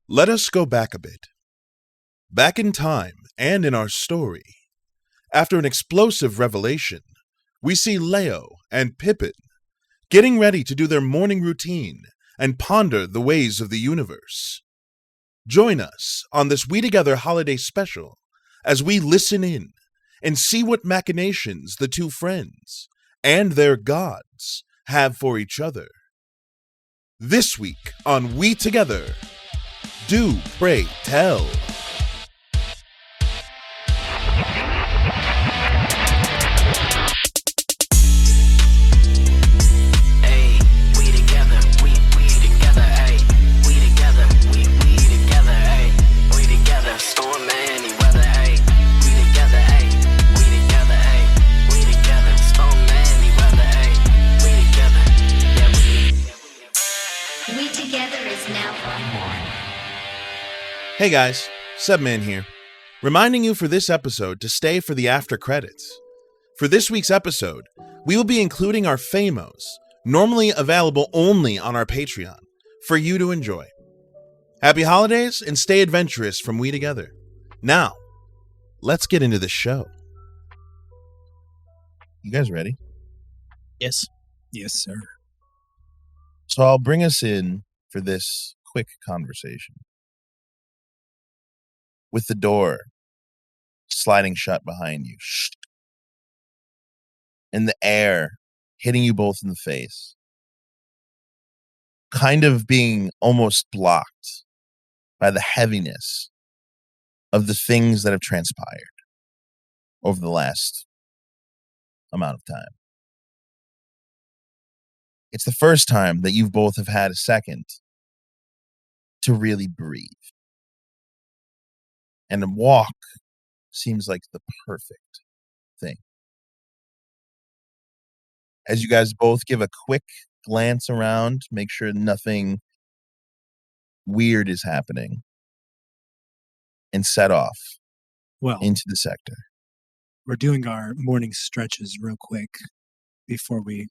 Let us go back a bit. Back in time and in our story, after an explosive revelation, we see Leo and Pippin getting ready to do their morning routine and ponder the ways of the universe. Join us on this WeTogether holiday special as we listen in and see what machinations the two friends and their gods have for each other. This week on WeTogether, Do Pray Tell. Hey guys, Subman here, reminding you for this episode to stay for the after credits. For this week's episode, we will be including our Famos, normally available only on our Patreon, for you to enjoy. Happy holidays and stay adventurous from WeTogether. Now, let's get into the show. You guys ready? Yes. Yes, sir. So I'll bring us in for this quick conversation. With the door sliding shut behind you, and the air hitting you both in the face, kind of being almost blocked by the heaviness of the things that have transpired over the last amount of time. It's the first time that you both have had a second to really breathe. And a walk seems like the perfect thing. As you guys both give a quick glance around, make sure nothing weird is happening, and set off into the sector. We're doing our morning stretches real quick before we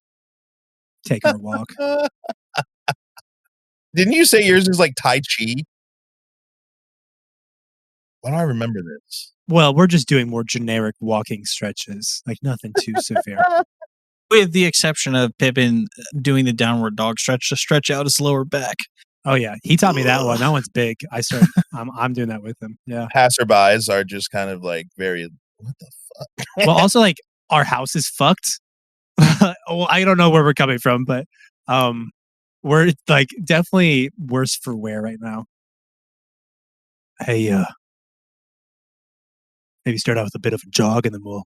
take our walk. Didn't you say yours is like Tai Chi? Why do I remember this? Well, we're just doing more generic walking stretches, like nothing too severe. With the exception of Pippin doing the downward dog stretch to stretch out his lower back. Oh yeah, he taught me that one. That one's big. I'm doing that with him. Yeah. Passerbys are just kind of like very, what the fuck? Well, also like our house is fucked. Well, I don't know where we're coming from, but we're like definitely worse for wear right now. Hey, maybe start out with a bit of a jog and then we'll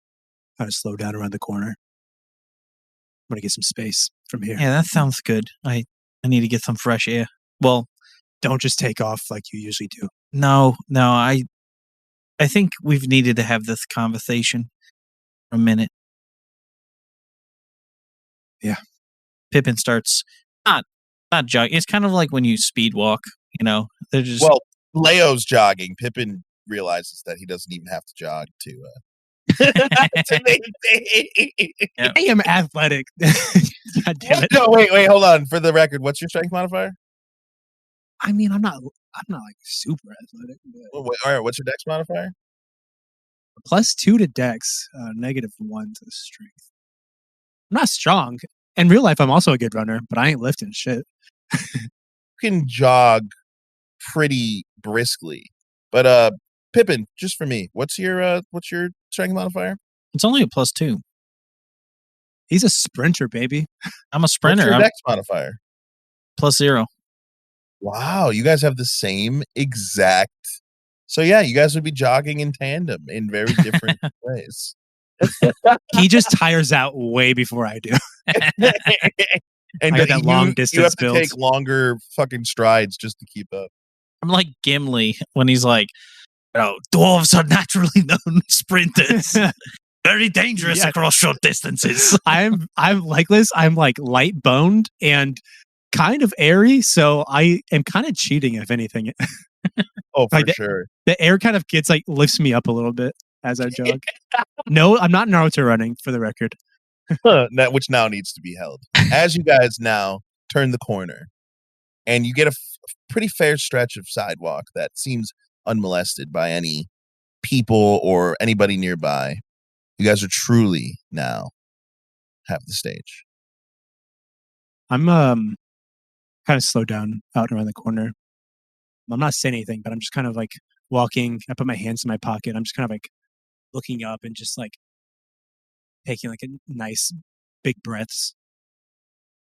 kind of slow down around the corner. I'm going to get some space from here. Yeah, that sounds good. I need to get some fresh air. Well, don't just take off like you usually do. No, I think we've needed to have this conversation for a minute. Yeah. Pippin starts not jogging. It's kind of like when you speed walk, you know. They're just Leo's jogging. Pippin realizes that he doesn't even have to jog to I am athletic. God damn it. No, wait, hold on. For the record, what's your strength modifier? I mean, I'm not like super athletic. All right, what's your dex modifier? +2 to dex, -1 to strength. I'm not strong. In real life, I'm also a good runner, but I ain't lifting shit. You can jog pretty briskly, but Pippin, just for me, what's your strength modifier? It's only a +2. He's a sprinter, baby. I'm a sprinter. What's your dex modifier? +0. Wow, you guys have the same exact. So yeah, you guys would be jogging in tandem in very different ways. He just tires out way before I do. And I got that long distance you have to build. take longer fucking strides just to keep up. I'm like Gimli when he's like, dwarves are naturally known sprinters. Very dangerous across short distances. I'm like this. I'm like light boned and kind of airy, so I am kind of cheating, if anything. Oh, for like sure. The air kind of gets like lifts me up a little bit as I jog. No, I'm not Naruto running, for the record. Which now needs to be held. As you guys now turn the corner and you get a pretty fair stretch of sidewalk that seems unmolested by any people or anybody nearby. You guys are truly now have the stage. I'm kind of slowed down out around the corner. I'm not saying anything, but I'm just kind of like walking. I put my hands in my pocket. I'm just kind of like looking up and just like taking like a nice big breaths.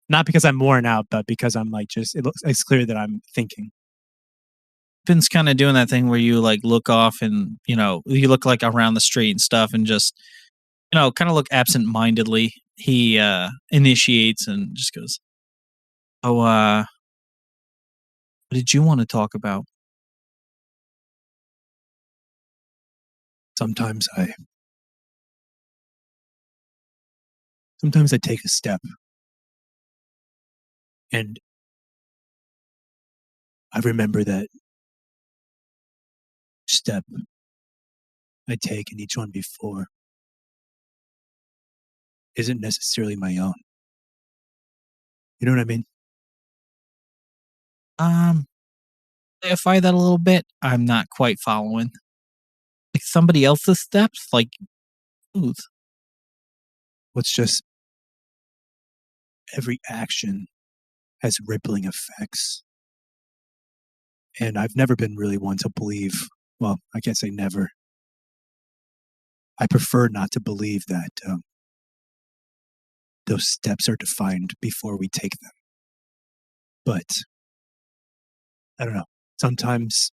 Not because I'm worn out, but because I'm like it's clear that I'm thinking. Pippin's kind of doing that thing where you like look off and, you look like around the street and stuff and just, kind of look absent-mindedly. He initiates and just goes, "Oh, what did you want to talk about?" Sometimes I take a step and I remember that step I take in each one before isn't necessarily my own. You know what I mean? Clarify that a little bit. I'm not quite following. Like somebody else's steps? Like whose? What's just every action has rippling effects. And I've never been really one to believe, well, I can't say never. I prefer not to believe that those steps are defined before we take them. But I don't know. Sometimes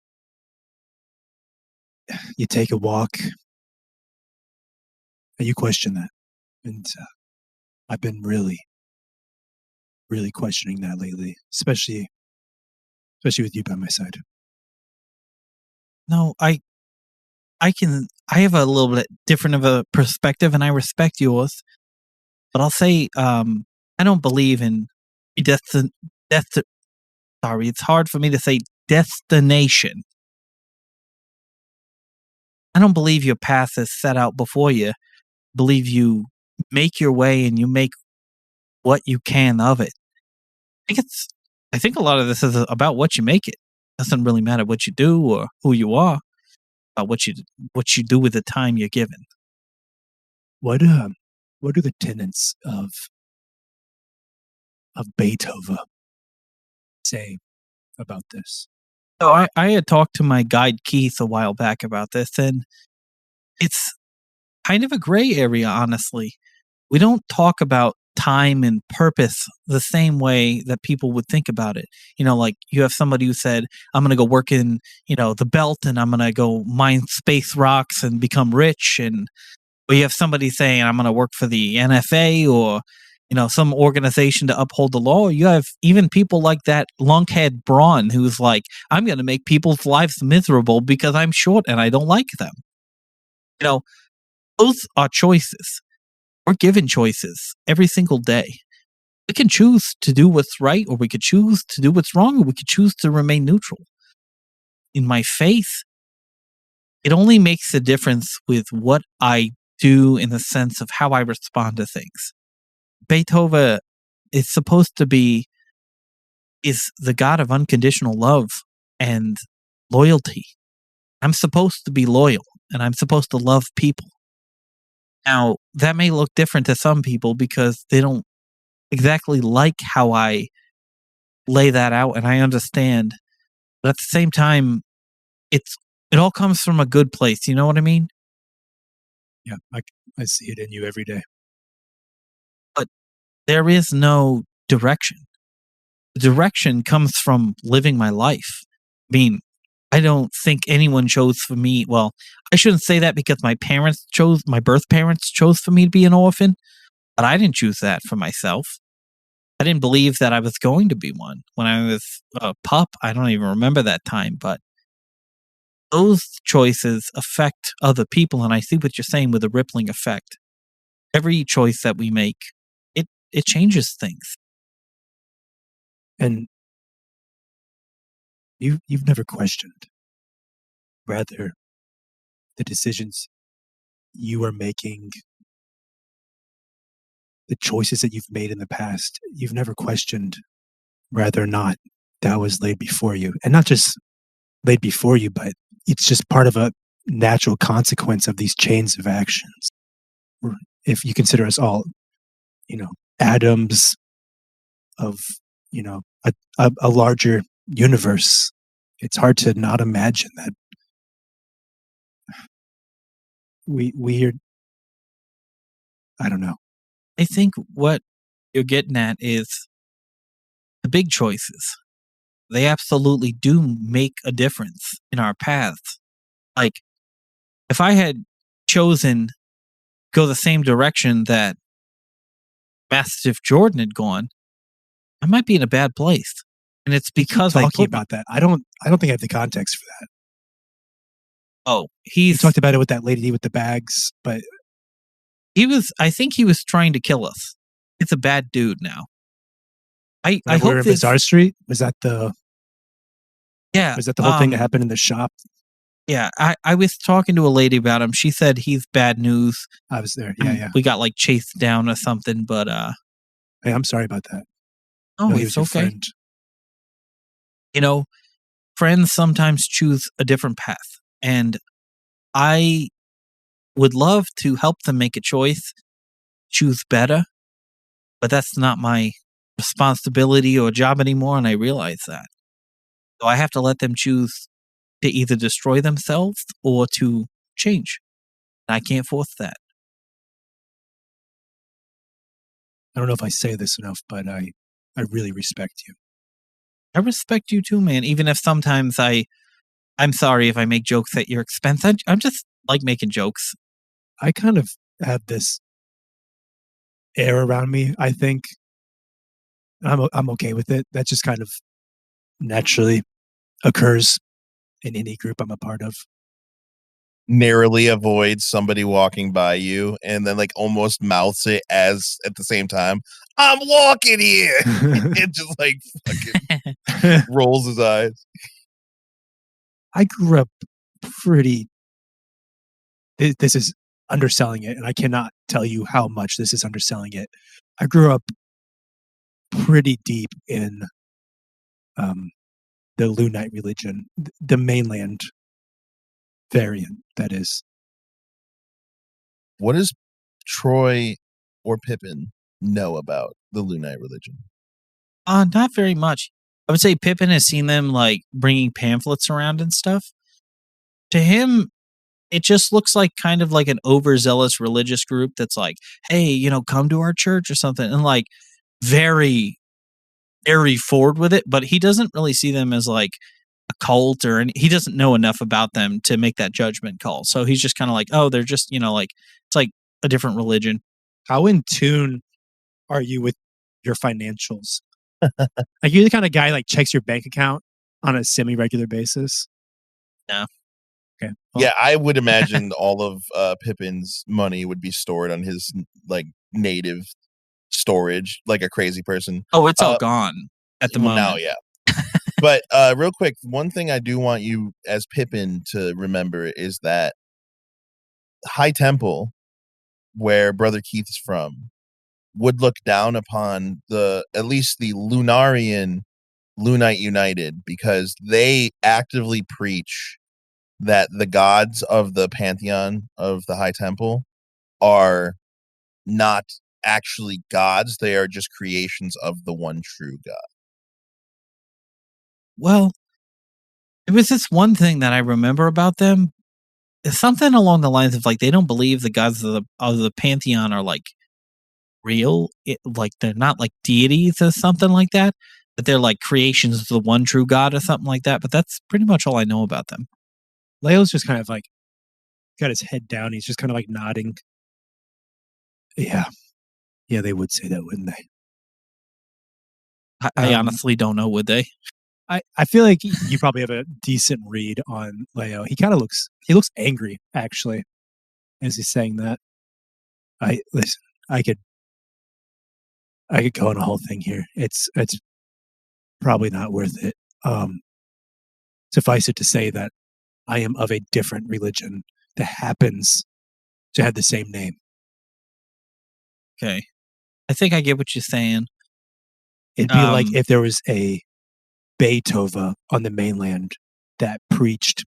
you take a walk and you question that. And I've been really, really questioning that lately, especially with you by my side. No, I have a little bit different of a perspective and I respect yours. But I'll say I don't believe in sorry, it's hard for me to say destination. I don't believe your path is set out before you. I believe you make your way and you make what you can of it. I think a lot of this is about what you make it. It doesn't really matter what you do or who you are, about what you do with the time you're given. What are the tenets of Beethoven say about this? So I had talked to my guide Keith a while back about this, and it's kind of a gray area, honestly. We don't talk about time and purpose the same way that people would think about it. Like you have somebody who said, I'm going to go work in, the belt and I'm going to go mine space rocks and become rich. Or you have somebody saying, I'm going to work for the NFA or, some organization to uphold the law. You have even people like that lunkhead Braun who's like, I'm going to make people's lives miserable because I'm short and I don't like them. Those are choices. We're given choices every single day. We can choose to do what's right, or we could choose to do what's wrong, or we could choose to remain neutral. In my faith, it only makes a difference with what I do in the sense of how I respond to things. Beethoven is supposed to be is the God of unconditional love and loyalty. I'm supposed to be loyal and I'm supposed to love people. Now, that may look different to some people because they don't exactly like how I lay that out, and I understand. But at the same time, it all comes from a good place. You know what I mean? Yeah, I see it in you every day. But there is no direction. The direction comes from living my life. I mean, I don't think anyone chose for me. Well, I shouldn't say that because my birth parents chose for me to be an orphan, but I didn't choose that for myself. I didn't believe that I was going to be one when I was a pup. I don't even remember that time, but those choices affect other people. And I see what you're saying with a rippling effect. Every choice that we make, it changes things. And you've never questioned, rather, the decisions you are making, the choices that you've made in the past. You've never questioned, rather not that was laid before you. And not just laid before you, but it's just part of a natural consequence of these chains of actions. If you consider us all, atoms of, a larger universe, it's hard to not imagine that we're, I don't know. I think what you're getting at is the big choices. They absolutely do make a difference in our paths. Like, if I had chosen go the same direction that Mastiff Jordan had gone, I might be in a bad place. And it's because I talking put about that. I don't think I have the context for that. Oh, You he's talked about it with that lady with the bags, but I think he was trying to kill us. It's a bad dude now. I we were hope in this, Bazaar Street. Was that the yeah. whole thing that happened in the shop? Yeah, I was talking to a lady about him. She said he's bad news. I was there. Yeah. We got like chased down or something, but Hey, I'm sorry about that. oh, No, he it's was your okay. friend. Friends sometimes choose a different path, and I would love to help them make a choice, choose better, but that's not my responsibility or job anymore, and I realize that. So I have to let them choose to either destroy themselves or to change. I can't force that. I don't know if I say this enough, but I really respect you. I respect you too, man. Even if sometimes I'm sorry if I make jokes at your expense. I'm just like making jokes. I kind of have this air around me. I think I'm okay with it. That just kind of naturally occurs in any group I'm a part of. Narrowly avoids somebody walking by you and then like almost mouths it as at the same time, I'm walking here. And just like fucking rolls his eyes. I grew up pretty. This is underselling it, and I cannot tell you how much this is underselling it. I grew up pretty deep in the Lunite religion, the mainland variant, that is. What does Troy or Pippin know about the Lunite religion? Not very much. I would say Pippin has seen them like bringing pamphlets around and stuff. To him, it just looks like kind of like an overzealous religious group that's like, hey, come to our church or something, and like very, very forward with it. But he doesn't really see them as like a cult or he doesn't know enough about them to make that judgment call. So he's just kind of like, oh, they're just, like it's like a different religion. How in tune are you with your financials? Like, you're the kind of guy like checks your bank account on a semi-regular basis? No. Okay. Well, Yeah, I would imagine all of Pippin's money would be stored on his like native storage, like a crazy person. Oh, it's all gone at the moment. Now, yeah. But real quick, one thing I do want you as Pippin to remember is that High Temple, where Brother Keith is from, would look down upon at least the Lunarian Lunite United, because they actively preach that the gods of the pantheon of the High Temple are not actually gods. They are just creations of the one true God. Well, it was this one thing that I remember about them. It's something along the lines of like they don't believe the gods of the pantheon are like real. Like they're not like deities or something like that. But they're like creations of the one true God or something like that. But that's pretty much all I know about them. Leo's just kind of like got his head down. He's just kind of like nodding. Yeah, they would say that, wouldn't they? I honestly don't know, would they? I feel like you probably have a decent read on Leo. He kind of looks angry, actually, as he's saying that. Listen, I could go on a whole thing here. It's probably not worth it. Suffice it to say that I am of a different religion that happens to have the same name. Okay. I think I get what you're saying. It'd be like if there was a Beethoven on the mainland that preached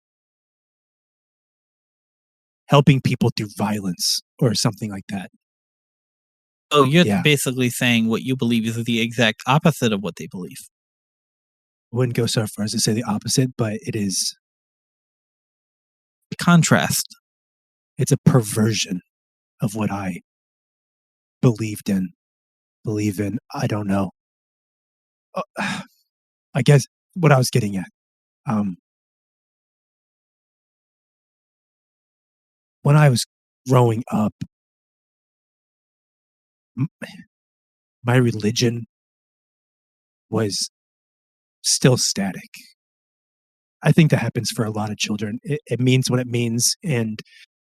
helping people through violence or something like that. Oh, you're Yeah. basically saying what you believe is the exact opposite of what they believe. Wouldn't go so far as to say the opposite, but it is. The contrast. It's a perversion of what I believe in. I don't know. I guess what I was getting at. When I was growing up, my religion was still static. I think that happens for a lot of children. It means what it means and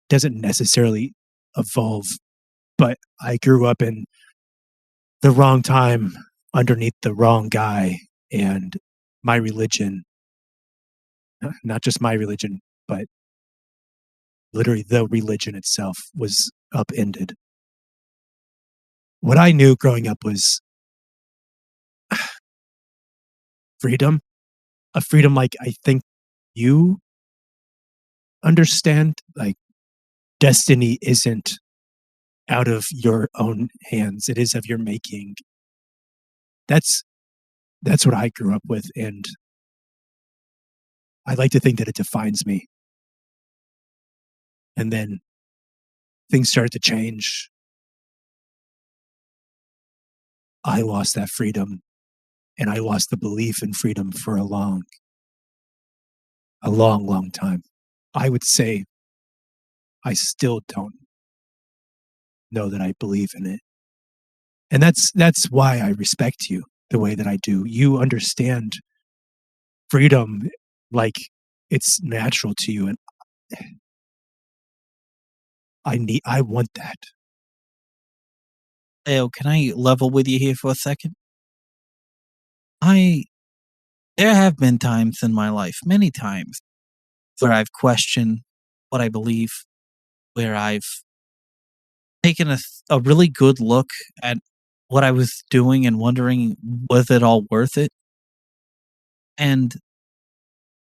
doesn't necessarily evolve. But I grew up in the wrong time underneath the wrong guy, and my religion, not just my religion, but literally the religion itself was upended. What I knew growing up was freedom, a freedom like I think you understand. Like, destiny isn't out of your own hands. It is of your making. That's what I grew up with, and I like to think that it defines me. And then things started to change. I lost that freedom, and I lost the belief in freedom for a long, long time. I would say I still don't know that I believe in it. And that's why I respect you the way that I do. You understand freedom like it's natural to you, and I want that. Leo, can I level with you here for a second? There have been times in my life, many times, where I've questioned what I believe, where I've taken a really good look at what I was doing and wondering, was it all worth it? And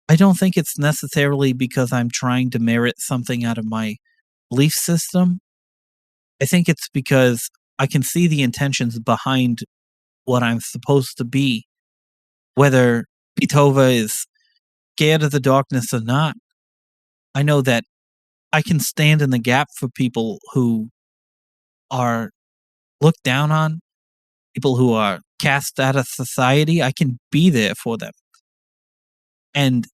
I don't think it's necessarily because I'm trying to merit something out of my belief system. I think it's because I can see the intentions behind what I'm supposed to be, whether Beethoven is scared of the darkness or not. I know that I can stand in the gap for people who are looked down on, people who are cast out of society. I can be there for them. And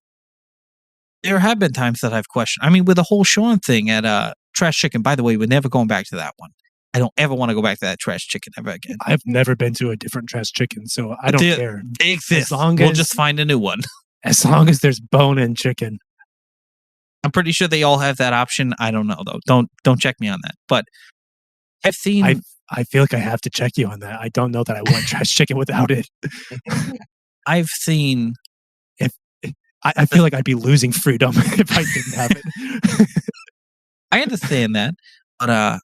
there have been times that I've questioned. I mean, with the whole Sean thing at Trash Chicken, by the way, we're never going back to that one. I don't ever want to go back to that Trash Chicken ever again. I've never been to a different Trash Chicken, so I don't care. They exist. We'll just find a new one. As long as there's bone and chicken. I'm pretty sure they all have that option. I don't know though. Don't check me on that. But I've seen. I feel like I have to check you on that. I don't know that I want Trash Chicken without it. I've seen. I feel like I'd be losing freedom if I didn't have it. I understand that, but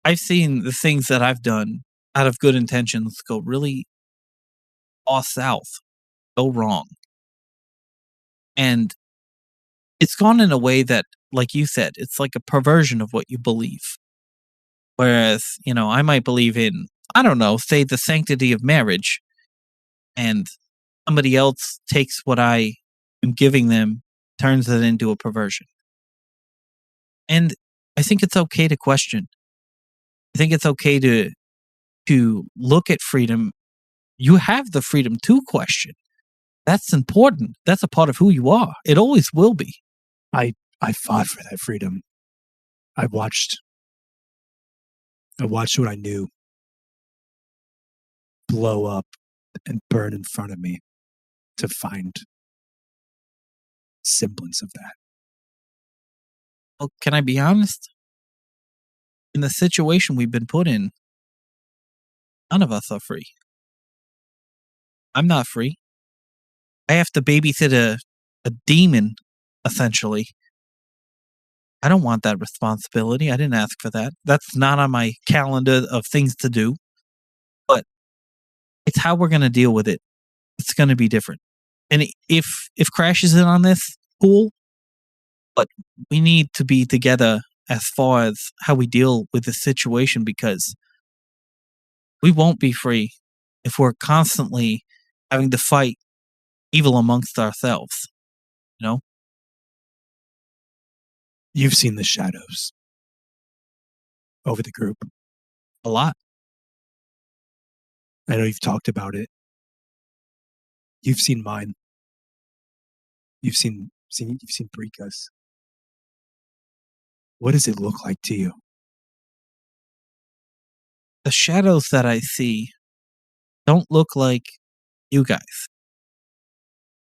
I've seen the things that I've done out of good intentions go really all south, go wrong. And it's gone in a way that, like you said, it's like a perversion of what you believe. Whereas, I might believe in, I don't know, say the sanctity of marriage, and somebody else takes what I am giving them, turns it into a perversion. And I think it's okay to question. I think it's okay to look at freedom. You have the freedom to question. That's important. That's a part of who you are. It always will be. I fought for that freedom. I watched what I knew blow up and burn in front of me to find semblance of that. Well, can I be honest? In the situation we've been put in, none of us are free. I'm not free. I have to babysit a demon, essentially. I don't want that responsibility. I didn't ask for that. That's not on my calendar of things to do. But it's how we're going to deal with it. It's going to be different. And if Crash is in on this, cool. But we need to be together as far as how we deal with this situation, because we won't be free if we're constantly having to fight evil amongst ourselves. You know? You've seen the shadows over the group. A lot. I know you've talked about it. You've seen mine. You've seen Brika's. What does it look like to you? The shadows that I see don't look like you guys.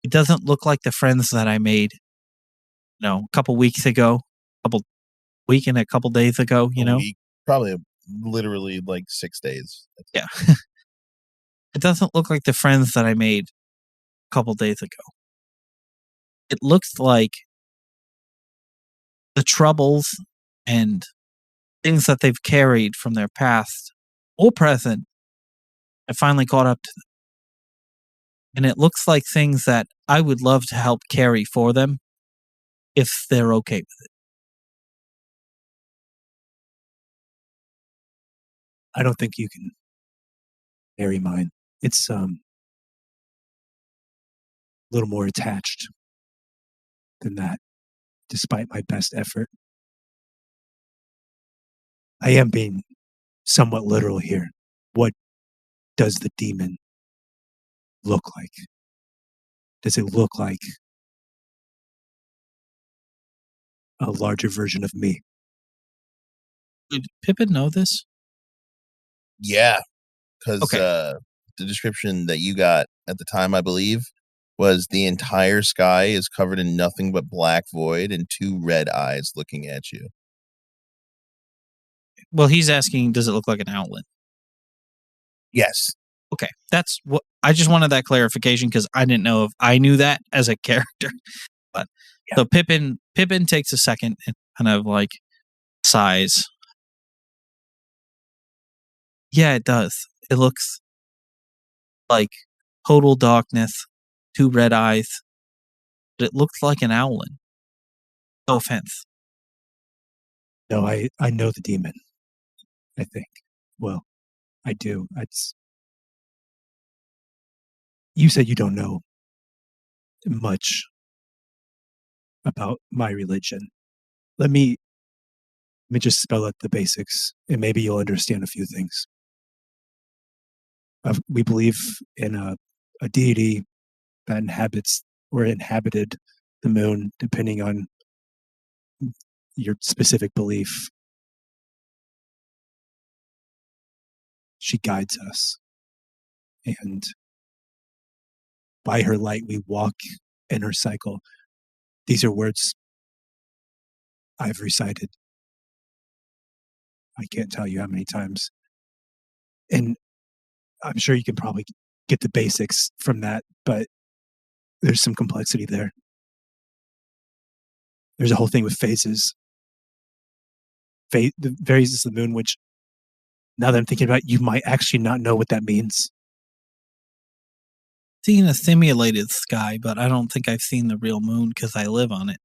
It doesn't look like the friends that I made, a couple weeks ago, a couple days ago, A week, probably literally like 6 days. Yeah. It doesn't look like the friends that I made a couple days ago. It looks like the troubles and things that they've carried from their past or present have finally caught up to them. And it looks like things that I would love to help carry for them if they're okay with it. I don't think you can carry mine. It's a little more attached than that, despite my best effort. I am being somewhat literal here. What does the demon look like? Does it look like a larger version of me? Did Pippin know this? Yeah, because Okay. the description that you got at the time, I believe, was the entire sky is covered in nothing but black void and 2 red eyes looking at you. Well, he's asking, does it look like an outlet? Yes. Okay, that's what I just wanted that clarification, because I didn't know if I knew that as a character. But Yeah. So Pippin takes a second and kind of like sighs. Yeah, it does. It looks like total darkness, 2 red eyes, but it looks like an owlin. No offense. No, I know the demon, I think. Well, I do. You said you don't know much about my religion. Let me just spell out the basics, and maybe you'll understand a few things. We believe in a deity that inhabits or inhabited the moon, depending on your specific belief. She guides us, and by her light we walk in her cycle. These are words I've recited. I can't tell you how many times. And I'm sure you can probably get the basics from that, but there's some complexity there. There's a whole thing with phases. The phases of the moon, which, now that I'm thinking about it, you might actually not know what that means. Seen a simulated sky, but I don't think I've seen the real moon because I live on it.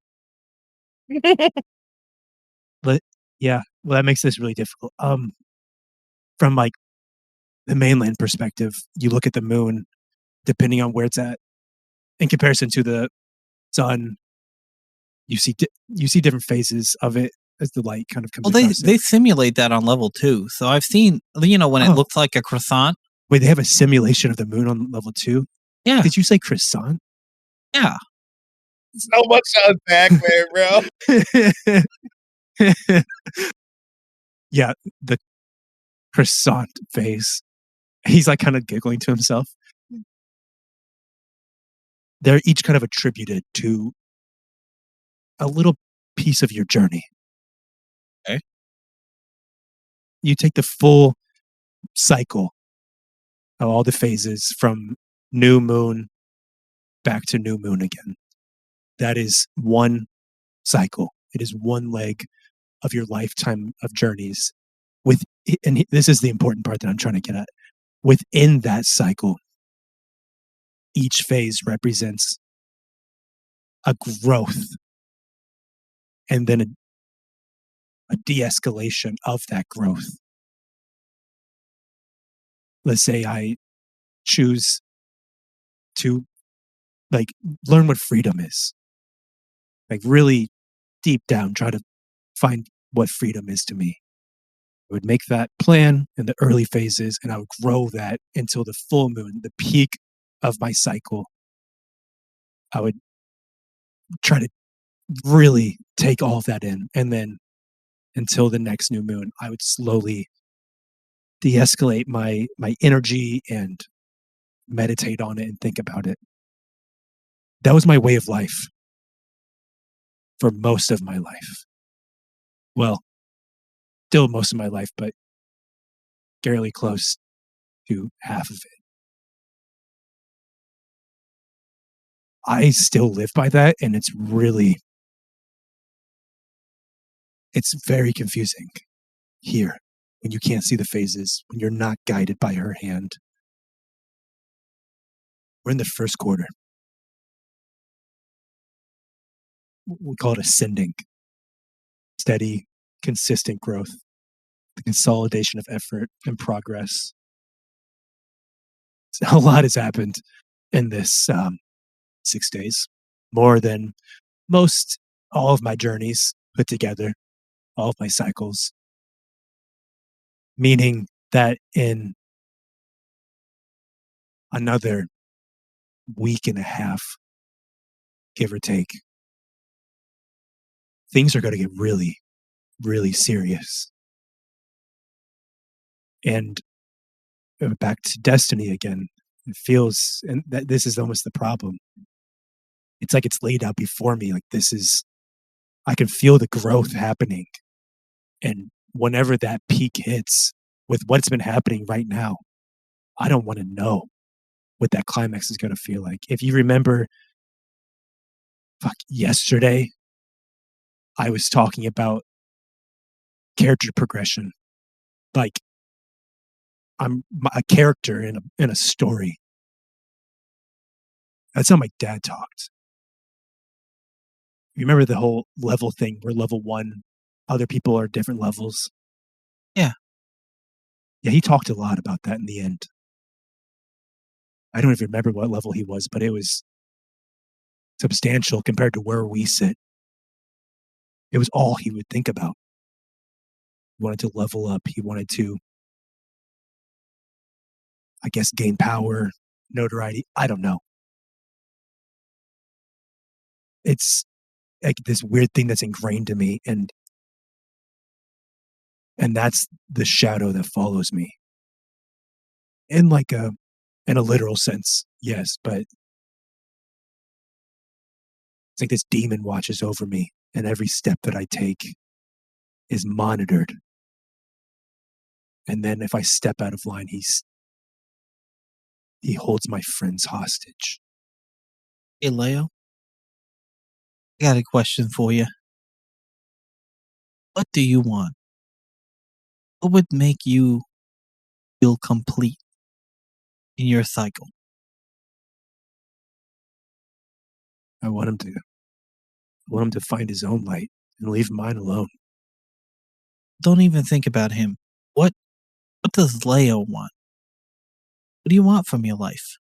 But yeah, well, that makes this really difficult. From like the mainland perspective, you look at the moon, depending on where it's at, in comparison to the sun, you see different phases of it as the light kind of comes. Well, they simulate that on level 2, so I've seen when it looks like a croissant. Wait, they have a simulation of the moon on level 2? Yeah. Did you say croissant? Yeah. So much to unpack there, bro. Yeah, the croissant phase. He's like kind of giggling to himself. They're each kind of attributed to a little piece of your journey. Okay. You take the full cycle of all the phases from new moon back to new moon again. That is one cycle. It is one leg of your lifetime of journeys. And this is the important part that I'm trying to get at. Within that cycle, each phase represents a growth and then a de-escalation of that growth. Let's say I choose to learn what freedom is. Really deep down, try to find what freedom is to me. I would make that plan in the early phases, and I would grow that until the full moon, the peak of my cycle. I would try to really take all of that in, and then until the next new moon, I would slowly de-escalate my energy and meditate on it and think about it. That was my way of life for most of my life. Well, still most of my life, but fairly close to half of it. I still live by that, and it's very confusing here when you can't see the phases, when you're not guided by her hand. We're in the first quarter. We call it ascending. Steady, consistent growth, the consolidation of effort and progress. So a lot has happened in this 6 days, more than all of my journeys put together, all of my cycles. Meaning that in another week and a half, give or take, things are going to get really, really serious. And back to destiny again. It feels, and that this is almost the problem. It's like it's laid out before me. I can feel the growth happening. And whenever that peak hits with what's been happening right now, I don't want to know what that climax is going to feel like. If you remember, yesterday, I was talking about character progression. I'm a character in a story. That's how my dad talked. You remember the whole level thing where level 1, other people are different levels? Yeah. Yeah, he talked a lot about that in the end. I don't even remember what level he was, but it was substantial compared to where we sit. It was all he would think about. He wanted to level up. He wanted to, I guess, gain power, notoriety. I don't know. It's like this weird thing that's ingrained in me, and that's the shadow that follows me. In a literal sense, yes, but it's like this demon watches over me, and every step that I take is monitored. And then if I step out of line, he holds my friends hostage. Hey, Leo, I got a question for you. What do you want? What would make you feel complete in your cycle? I want him to find his own light and leave mine alone. Don't even think about him. What does Leo want? What do you want from your life?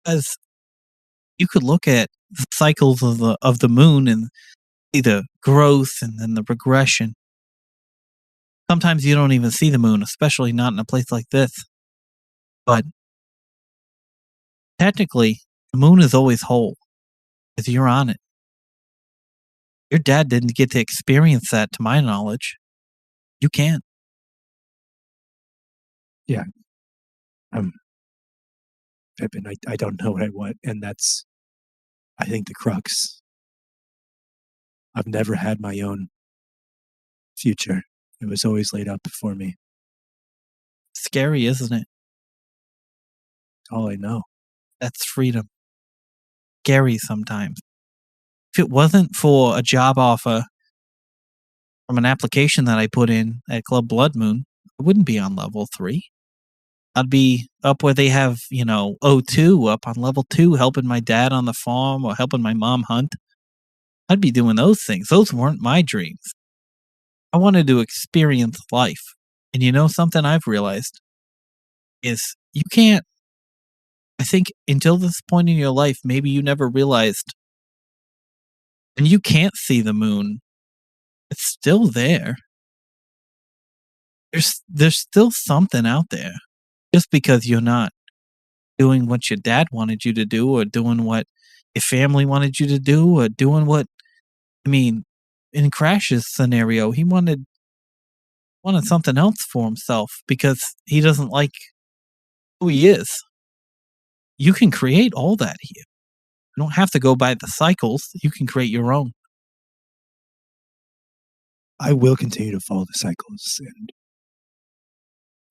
Because you could look at the cycles of the moon and see the growth and then the regression. Sometimes you don't even see the moon, especially not in a place like this. But technically, the moon is always whole because you're on it. Your dad didn't get to experience that, to my knowledge. You can. Yeah. Pippin, I don't know what I want, and that's, I think, the crux. I've never had my own future. It was always laid out before me. Scary, isn't it? All I know. That's freedom. Scary sometimes. If it wasn't for a job offer from an application that I put in at Club Blood Moon, I wouldn't be on level 3. I'd be up where they have, O2 up on level 2, helping my dad on the farm or helping my mom hunt. I'd be doing those things. Those weren't my dreams. I wanted to experience life. And something I've realized is you can't, I think until this point in your life, maybe you never realized, and you can't see the moon. It's still there. There's still something out there. Just because you're not doing what your dad wanted you to do or doing what your family wanted you to do or doing what, in Crash's scenario, he wanted something else for himself because he doesn't like who he is. You can create all that here. You don't have to go by the cycles. You can create your own. I will continue to follow the cycles, and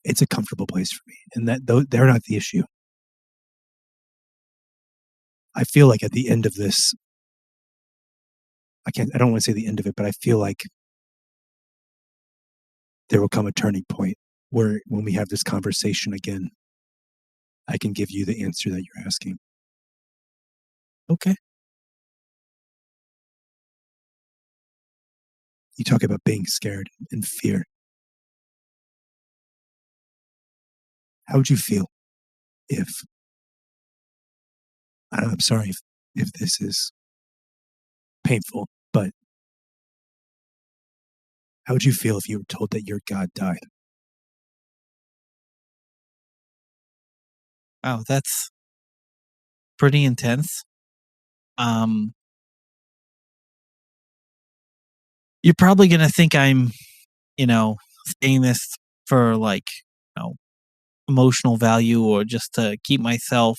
it's a comfortable place for me. And they're not the issue. I feel like at the end of this, I don't want to say the end of it, but I feel like there will come a turning point where when we have this conversation again, I can give you the answer that you're asking. Okay. You talk about being scared and fear. How would you feel if, I'm sorry if this is painful, but how would you feel if you were told that your God died? Wow, that's pretty intense. You're probably going to think I'm, saying this for emotional value or just to keep myself,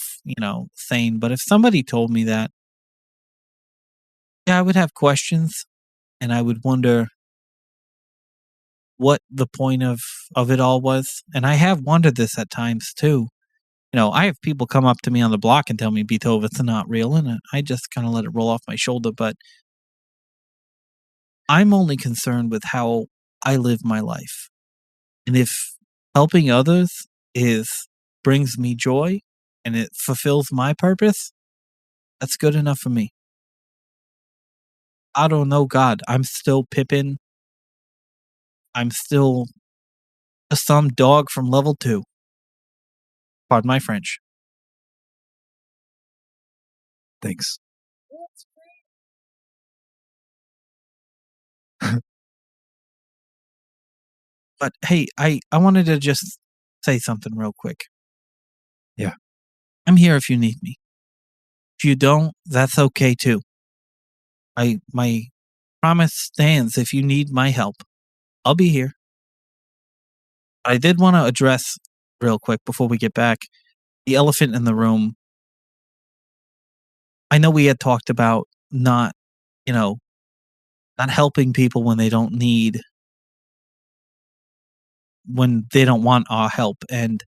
sane. But if somebody told me that, yeah, I would have questions and I would wonder what the point of it all was. And I have wondered this at times too. I have people come up to me on the block and tell me Beethoven's not real, and I just kind of let it roll off my shoulder. But I'm only concerned with how I live my life. And if helping others brings me joy and it fulfills my purpose, that's good enough for me. I don't know God. I'm still Pippin. I'm still just some dog from level 2. Pardon my French. Thanks. But hey, I wanted to just say something real quick. Yeah. I'm here if you need me. If you don't, that's okay too. My promise stands. If you need my help, I'll be here. I did want to address real quick before we get back the elephant in the room. I know we had talked about not helping people when they don't want our help. And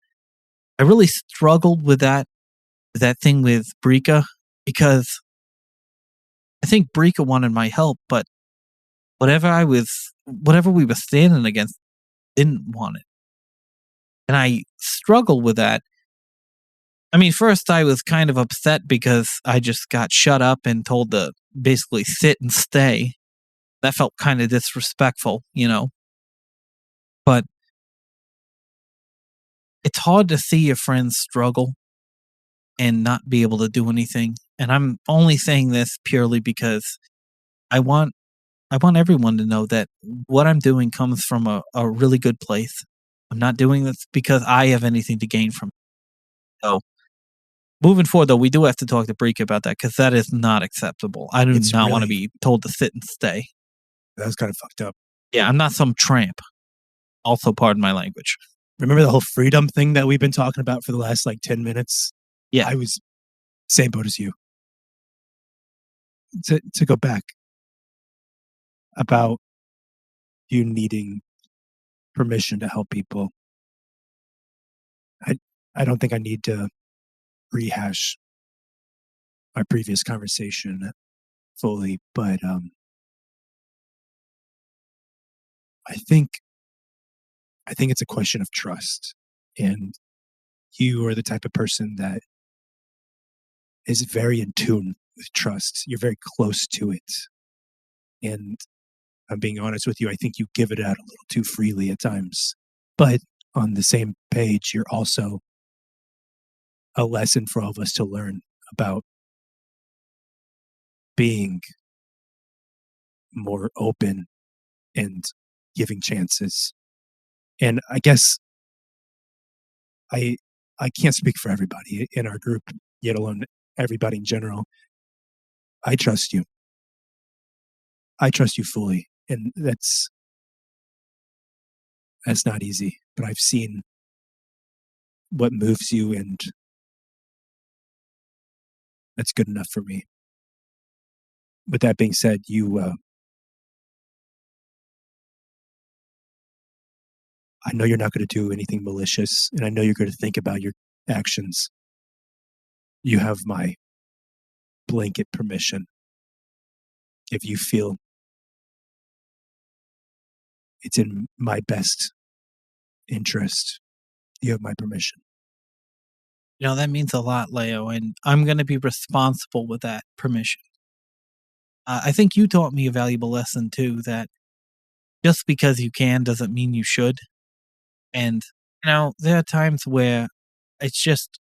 I really struggled with that thing with Brika because I think Brika wanted my help, but whatever we were standing against didn't want it. And I struggled with that. First I was kind of upset because I just got shut up and told to basically sit and stay. That felt kind of disrespectful, But it's hard to see your friends struggle and not be able to do anything. And I'm only saying this purely because I want everyone to know that what I'm doing comes from a really good place. I'm not doing this because I have anything to gain from it. So moving forward, though, we do have to talk to Breek about that because that is not acceptable. I do not want to be told to sit and stay. That was kind of fucked up. Yeah, I'm not some tramp. Also, pardon my language. Remember the whole freedom thing that we've been talking about for the last 10 minutes? Yeah. I was same boat as you. To go back about you needing permission to help people. I don't think I need to rehash our previous conversation fully, but I think it's a question of trust. And you are the type of person that is very in tune with trust. You're very close to it. And I'm being honest with you, I think you give it out a little too freely at times. But on the same page, you're also a lesson for all of us to learn about being more open and giving chances. And I guess I can't speak for everybody in our group, yet alone everybody in general. I trust you. I trust you fully. And that's not easy, but I've seen what moves you, and that's good enough for me. With that being said, I know you're not going to do anything malicious, and I know you're going to think about your actions. You have my blanket permission. If you feel it's in my best interest, you have my permission. That means a lot, Leo, and I'm going to be responsible with that permission. I think you taught me a valuable lesson, too, that just because you can doesn't mean you should. And, there are times where it's just,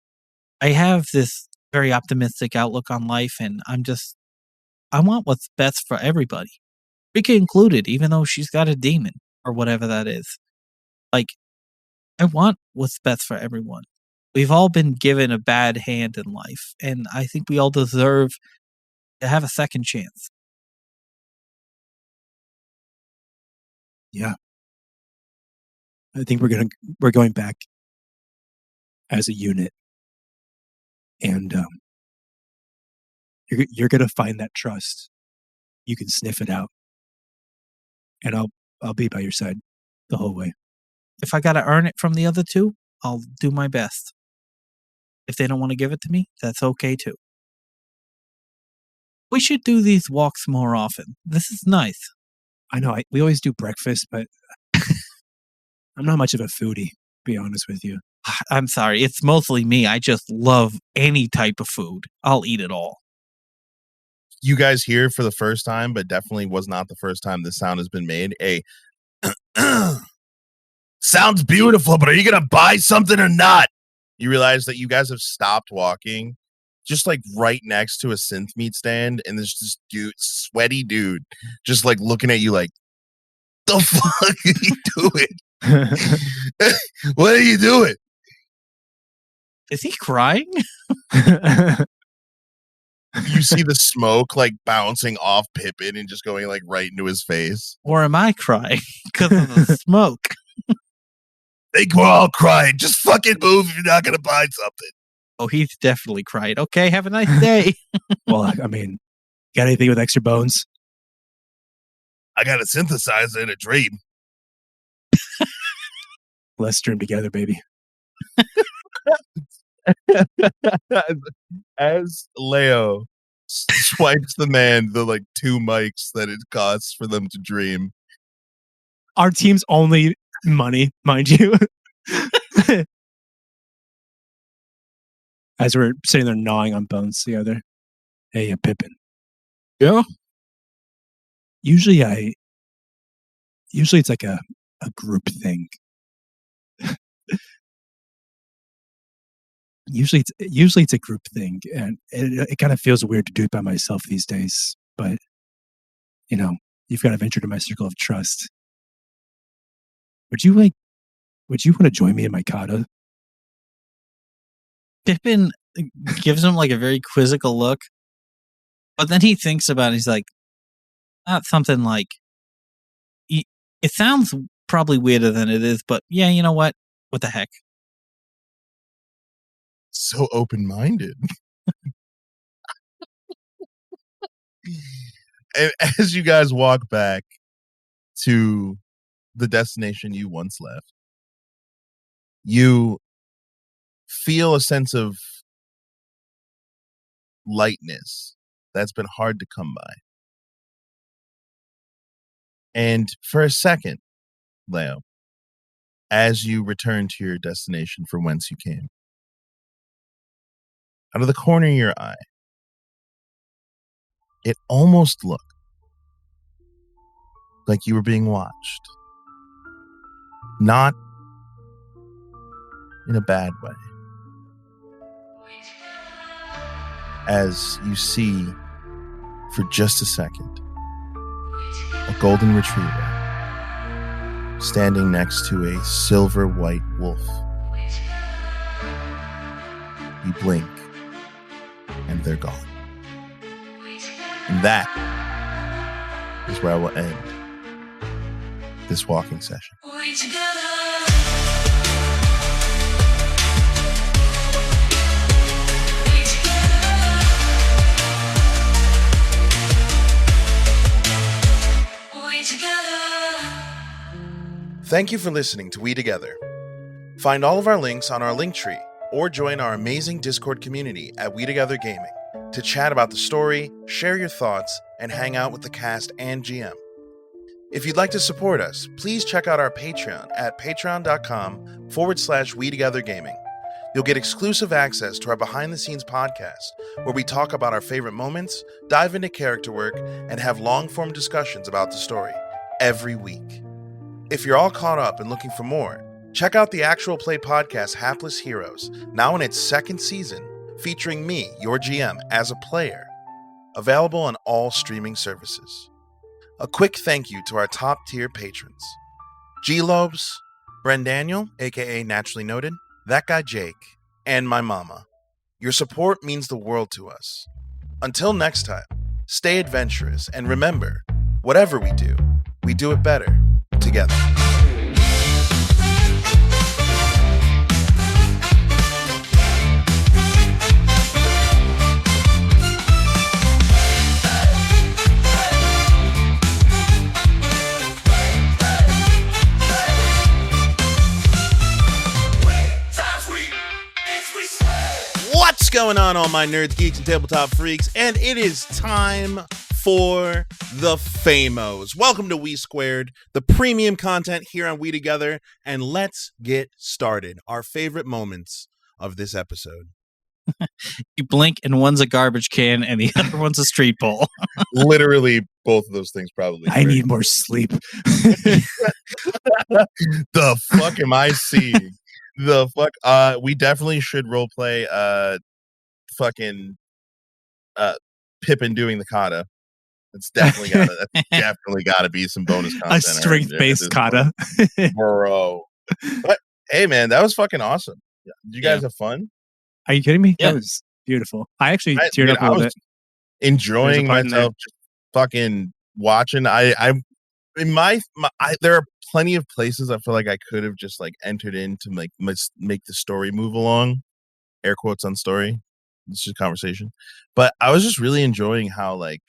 I have this very optimistic outlook on life, and I want what's best for everybody. Rika included, even though she's got a demon or whatever that is. Like, I want what's best for everyone. We've all been given a bad hand in life, and I think we all deserve to have a second chance. Yeah. I think we're going back as a unit, and you're going to find that trust. You can sniff it out, and I'll be by your side the whole way. If I got to earn it from the other two, I'll do my best. If they don't want to give it to me, that's okay too. We should do these walks more often. This is nice. I know we always do breakfast, but I'm not much of a foodie, to be honest with you. I'm sorry. It's mostly me. I just love any type of food. I'll eat it all. You guys hear for the first time, but definitely was not the first time this sound has been made. Sounds beautiful, but are you going to buy something or not? You realize that you guys have stopped walking just like right next to a synth meat stand, and there's this sweaty dude, just like looking at you like, the fuck are you doing? What are you doing? Is he crying? You see the smoke like bouncing off Pippin and just going like right into his face. Or am I crying because of the smoke? I think we're all crying. Just fucking move if you're not going to buy something. Oh, he's definitely cried. Okay, have a nice day. Well, I mean, got anything with extra bones? I got a synthesizer in a dream. Let's dream together, baby. As Leo swipes the man the like 2 mics that it costs for them to dream. Our team's only money, mind you. As we're sitting there gnawing on bones together. Hey, Pippin. Yeah? Usually it's like a group thing. Usually it's a group thing, and it kind of feels weird to do it by myself these days. But you've got to venture to my circle of trust. Would you want to join me in my kata? Pippin gives him like a very quizzical look, but then he thinks about it. He's like, not something like. It sounds probably weirder than it is, but yeah, you know what? What the heck? So open-minded. And as you guys walk back to the destination you once left, you feel a sense of lightness that's been hard to come by. And for a second, Leo, as you return to your destination from whence you came, out of the corner of your eye, it almost looked like you were being watched. Not in a bad way. As you see, for just a second, a golden retriever standing next to a silver white wolf. You blink, and they're gone. And that is where I will end this walking session. Thank you for listening to We Together. Find all of our links on our link tree or join our amazing Discord community at WeTogether Gaming to chat about the story, share your thoughts, and hang out with the cast and GM. If you'd like to support us, please check out our Patreon at patreon.com/WeTogetherGaming. You'll get exclusive access to our behind-the-scenes podcast, where we talk about our favorite moments, dive into character work, and have long-form discussions about the story every week. If you're all caught up and looking for more, check out the actual play podcast Hapless Heroes, now in its second season, featuring me, your GM, as a player. Available on all streaming services. A quick thank you to our top-tier patrons. GxLobes, BrenDaniel, aka Naturally Noted, That Guy Jake, and my Momma. Your support means the world to us. Until next time, stay adventurous, and remember, whatever we do it better together. What's going on, all my nerds, geeks, and tabletop freaks? And it is time for the Famos. Welcome to We Squared, the premium content here on We Together, and let's get started. Our favorite moments of this episode. You blink and one's a garbage can and the other one's a street pole. Literally, both of those things probably. I need more sleep. The fuck am I seeing? The fuck? We definitely should roleplay fucking Pippin doing the kata. It's definitely gotta be some bonus content. A strength-based kata. Bro. But hey man, that was fucking awesome. Did you guys have fun? Are you kidding me? Yeah. That was beautiful. I actually teared up a little bit. Enjoying part in there. myself, just fucking watching. There are plenty of places I feel like I could have just like entered in to make the story move along. Air quotes on story. It's just conversation. But I was just really enjoying how like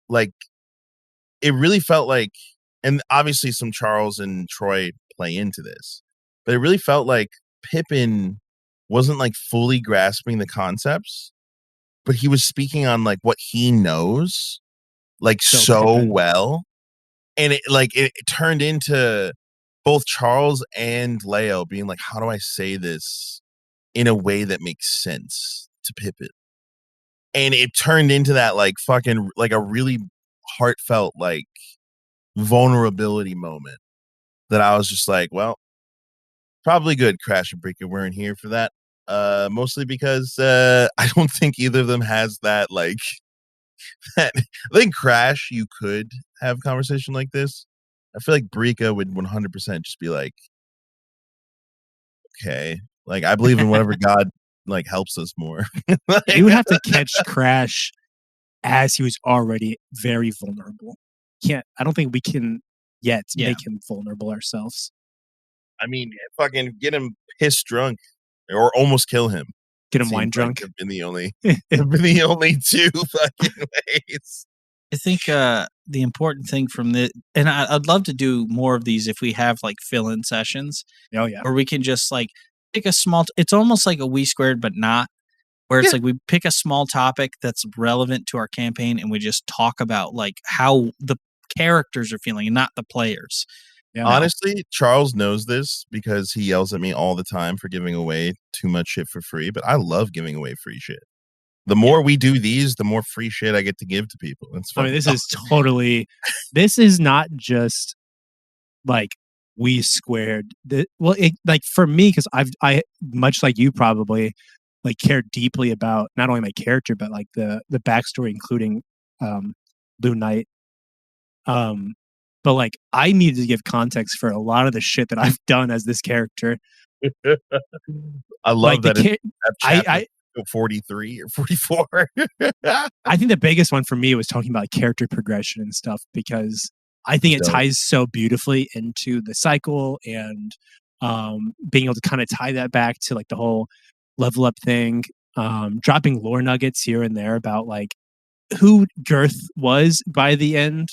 it really felt like, and obviously some Charles and Troy play into this, but it really felt like Pippin wasn't like fully grasping the concepts, but he was speaking on like what he knows like so well. And it turned into both Charles and Leo being like, how do I say this in a way that makes sense to Pippin? And it turned into that like fucking like a really heartfelt like vulnerability moment that I was just like, well, probably good Crash and Breaker weren't here for that. Mostly because I don't think either of them has that like that. I think Crash, you could have a conversation like this. I feel like Brika would 100% just be like, okay, like I believe in whatever God like helps us more. You would have to catch Crash as he was already very vulnerable. I don't think we can yet make him vulnerable ourselves. I mean, fucking get him pissed drunk or almost kill him. Get him wine drunk. Have been the only two fucking ways. I think the important thing from this, and I'd love to do more of these if we have like fill-in sessions. Oh yeah, or we can just like pick a small. It's almost like a We Squared, but not. Where it's like we pick a small topic that's relevant to our campaign, and we just talk about like how the characters are feeling, and not the players. Yeah. Honestly, Charles knows this because he yells at me all the time for giving away too much shit for free, but I love giving away free shit. The more we do these, the more free shit I get to give to people. It's I mean, fucking this is totally. This is not just like we squared. Like for me, because I much like you probably like care deeply about not only my character but like the backstory, including Blue Knight. But like I needed to give context for a lot of the shit that I've done as this character. I love Like that the it's chapter 43 or 44. I think the biggest one for me was talking about character progression and stuff because I think it Dope. ties so beautifully into the cycle and being able to kind of tie that back to like the whole level up thing, dropping lore nuggets here and there about like who Girth was by the end.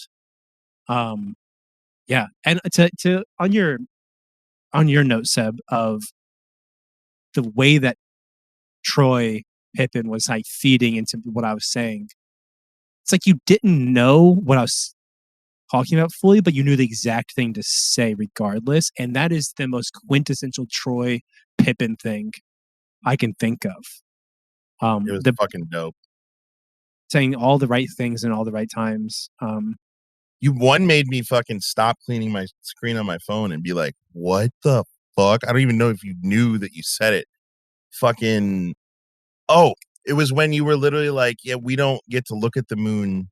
Yeah, and to on your note, Seb, of the way that Troy Pippin was like feeding into what I was saying. It's like you didn't know what I was talking about fully, but you knew the exact thing to say regardless. And that is the most quintessential Troy Pippin thing I can think of. It was fucking dope. Saying all the right things in all the right times. You made me fucking stop cleaning my screen on my phone and be like, what the fuck? I don't even know if you knew that you said it. Fucking, oh, it was when you were literally like, yeah, we don't get to look at the moon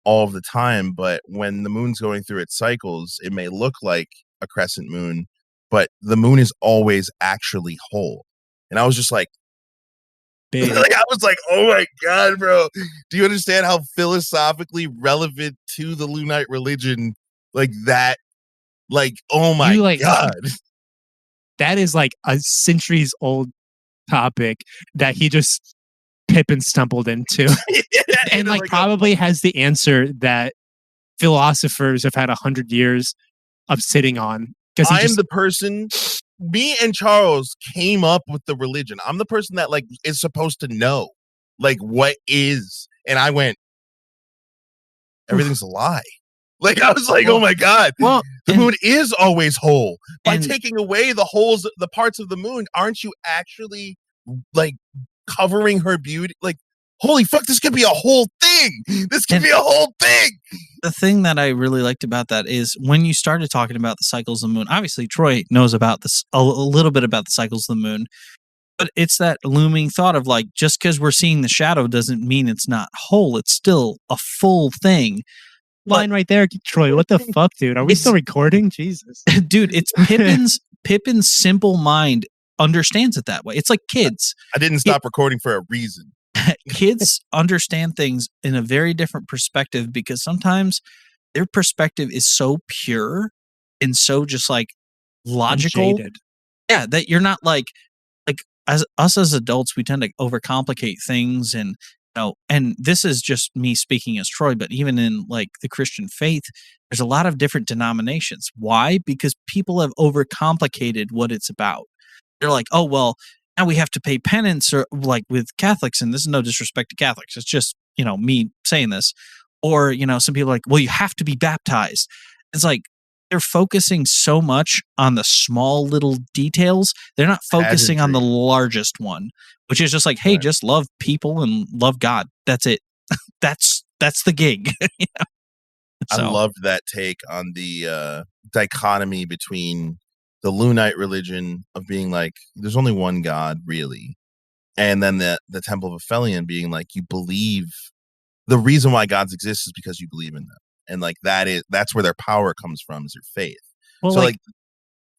all of the time, but when the moon's going through its cycles, it may look like a crescent moon, but the moon is always actually whole. And I was just like, Big. like I was like, oh my god, bro. Do you understand how philosophically relevant to the Lunite religion like that? Like, oh my god. That is like a centuries old topic that he just Pippin stumbled into. And like probably has the answer that philosophers have had 100 years of sitting on. Because I'm the person, me and Charles came up with the religion. I'm the person that like is supposed to know like what is, and I went, everything's a lie. Like I was like, oh my god, the moon is always whole. By taking away the holes, the parts of the moon, aren't you actually like covering her beauty? Like, holy fuck, this could be a whole thing. This could be a whole thing. The thing that I really liked about that is when you started talking about the cycles of the moon, obviously Troy knows about this a little bit about the cycles of the moon, but it's that looming thought of like, just because we're seeing the shadow doesn't mean it's not whole. It's still a full thing. Line right there, Troy. What the fuck, dude? Are we still recording? Jesus. Dude, it's Pippin's simple mind understands it that way. It's like kids. I didn't stop recording for a reason. Kids understand things in a very different perspective because sometimes their perspective is so pure and so just like logical. Unjaded. Yeah, that you're not like as us as adults, we tend to overcomplicate things, and and this is just me speaking as Troy, but even in like the Christian faith, there's a lot of different denominations. Why? Because people have overcomplicated what it's about. They're like, oh, well, now we have to pay penance, or like with Catholics, and this is no disrespect to Catholics. It's just, me saying this. Or, some people are like, well, you have to be baptized. It's like, they're focusing so much on the small little details. They're not focusing on the largest one, which is just like, hey, just love people and love God. That's it. That's the gig. I loved that take on the dichotomy between the Lunite religion of being like, there's only one God, really. And then the Temple of Aphelion being like, you believe, the reason why gods exist is because you believe in them. And like that's where their power comes from, is their faith. Well, so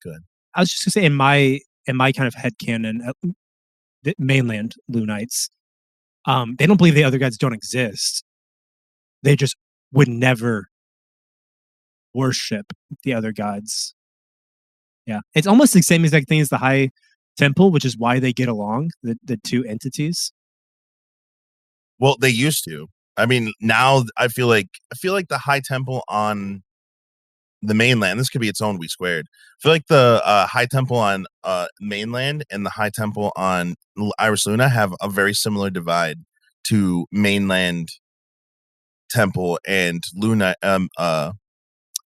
good. I was just gonna say in my kind of headcanon, the mainland Lunites, they don't believe the other gods don't exist. They just would never worship the other gods. Yeah, it's almost the same exact thing as the High Temple, which is why they get along, the two entities. Well, they used to. I mean, now I feel like the High Temple on the mainland, this could be its own We Squared. I feel like the High Temple on mainland and the High Temple on Iris Luna have a very similar divide to mainland temple and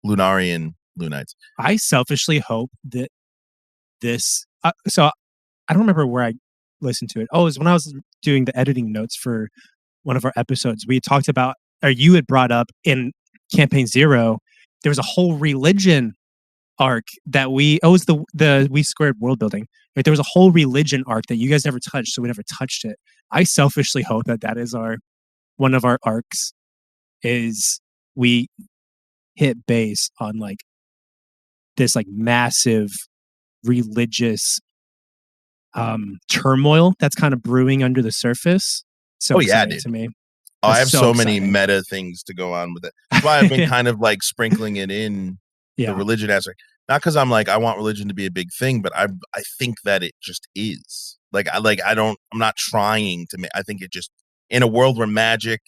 Lunarian Lunites. I selfishly hope that this. So I don't remember where I listened to it. Oh, it was when I was doing the editing notes for one of our episodes. We talked about, or you had brought up in Campaign 0, there was a whole religion arc that it was the We Squared world building. Right? There was a whole religion arc that you guys never touched, so we never touched it. I selfishly hope that is one of our arcs, is we hit base on like this like massive religious turmoil that's kind of brewing under the surface. So exciting dude. to me. I have so exciting. many meta things to go on with it. That's why I've been kind of like sprinkling it in the religion aspect. Not because I'm like, I want religion to be a big thing, but I think that it just is. I'm not trying to make, I think it just, in a world where magic,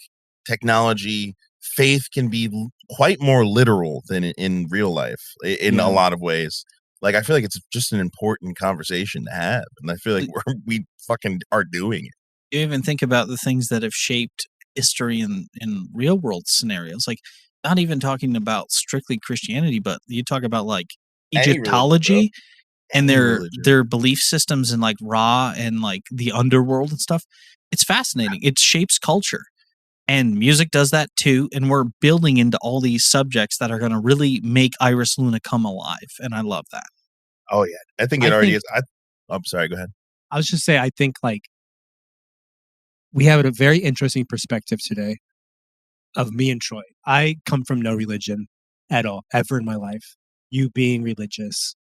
technology, faith can be quite more literal than in real life in a lot of ways. Like, I feel like it's just an important conversation to have. And I feel like we fucking are doing it. You even think about the things that have shaped history in real world scenarios. Like, not even talking about strictly Christianity, but you talk about like Egyptology and their belief systems in like Ra and like the underworld and stuff. It's fascinating. It shapes culture. And music does that too. And we're building into all these subjects that are going to really make Iris Luna come alive. And I love that. Oh, yeah. I think it already is. I'm sorry. Go ahead. I was just saying, I think like we have a very interesting perspective today of me and Troy. I come from no religion at all, ever in my life. You being religious.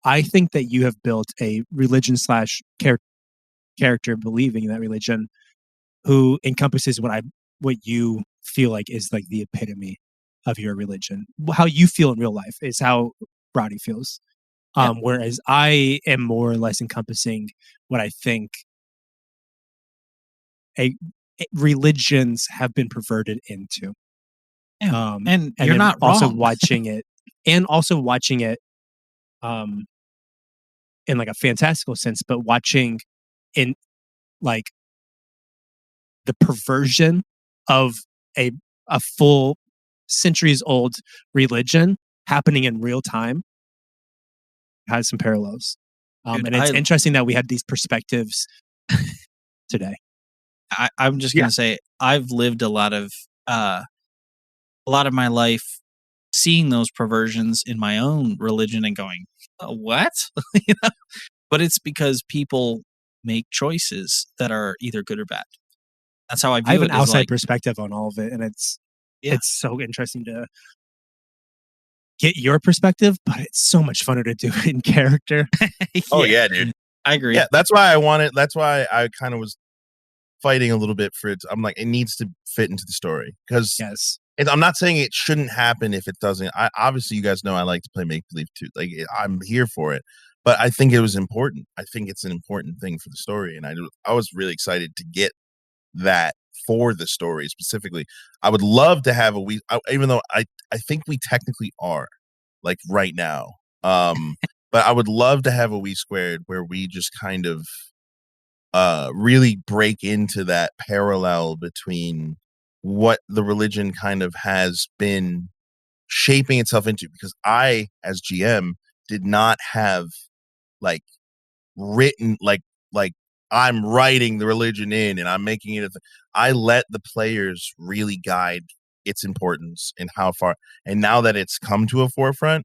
I think that you have built a religion / character believing in that religion who encompasses what you feel like is like the epitome of your religion. How you feel in real life is how Brody feels. Whereas I am more or less encompassing what I think religions have been perverted into. And you're not also wrong. watching it in like a fantastical sense, but watching in like the perversion of a full centuries old religion happening in real time has some parallels. Dude, and it's interesting that we have these perspectives today. I'm just going to say I've lived a lot of my life seeing those perversions in my own religion and going, what? You know? But it's because people make choices that are either good or bad. That's how I view it. I have an outside perspective on all of it, and it's so interesting to get your perspective, but it's so much funner to do it in character. Oh yeah, dude. I agree. Yeah, that's why I kind of was fighting a little bit for it. I'm like, it needs to fit into the story because I'm not saying it shouldn't happen if it doesn't. Obviously, you guys know I like to play make believe too. Like, I'm here for it, but I think it was important. I think it's an important thing for the story, and I was really excited to get that for the story specifically. I would love to have even though I think we technically are, like, right now. But I would love to have a We Squared where we just kind of really break into that parallel between what the religion kind of has been shaping itself into, because I, as GM, did not have like written like I'm writing the religion in and I'm making it I let the players really guide its importance and how far, and now that it's come to a forefront,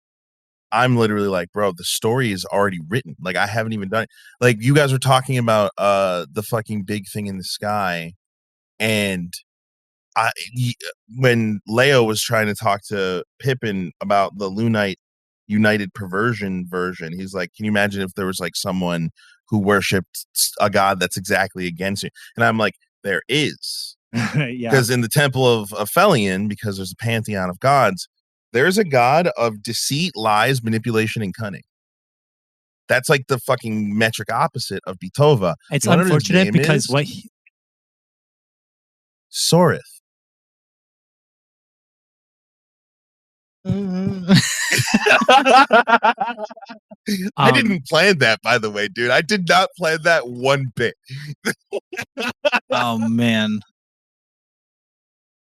I'm literally like, bro, the story is already written. Like, I haven't even done it. Like, you guys were talking about the fucking big thing in the sky, and when Leo was trying to talk to Pippin about the Lunite United Perversion version, he's like, can you imagine if there was like someone who worshipped a god that's exactly against you? And I'm like, there is. Because in the temple of Aphelion, because there's a pantheon of gods, there's a god of deceit, lies, manipulation, and cunning. That's like the fucking metric opposite of Bitova. It's unfortunate because Sorith. I didn't plan that, by the way, dude. I did not plan that one bit. Oh man,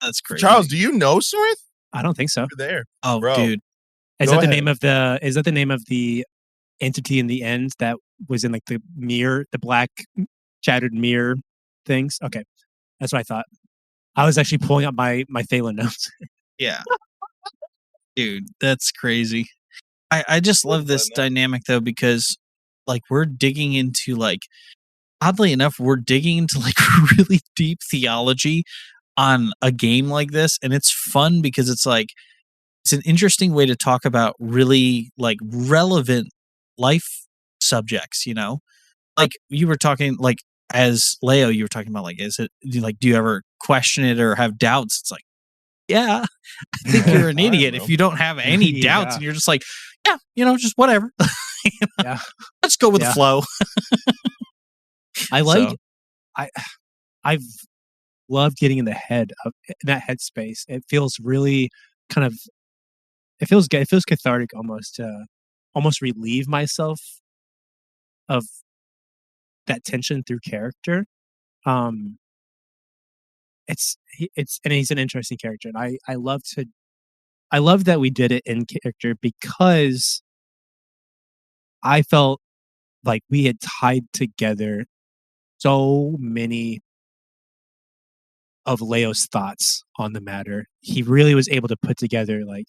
that's crazy. Charles, do you know Sorith? I don't think so. You're there. Oh, bro. Dude, Is Go that the ahead. name of the? Is that the name of the entity in the end that was in like the mirror, the black shattered mirror things? Okay, that's what I thought. I was actually pulling up my Thalen notes. Yeah. Dude, that's crazy. I just love this dynamic though, because like we're digging into like, oddly enough, we're digging into like really deep theology on a game like this. And it's fun because it's like, it's an interesting way to talk about really like relevant life subjects, you know? Like you were talking like as Leo, you were talking about like, is it like, do you ever question it or have doubts? It's like, yeah, I think you're an All right, idiot bro. if you don't have any doubts Yeah. and you're just like, yeah, you know, just whatever. Yeah. Let's go with the Yeah. flow. I like. So- I've loved getting in the head of in that headspace. It feels really kind of. It feels good. It feels cathartic almost to almost relieve myself of that tension through character. It's and he's an interesting character, and I love that we did it in character because I felt like we had tied together so many of Leo's thoughts on the matter. He really was able to put together like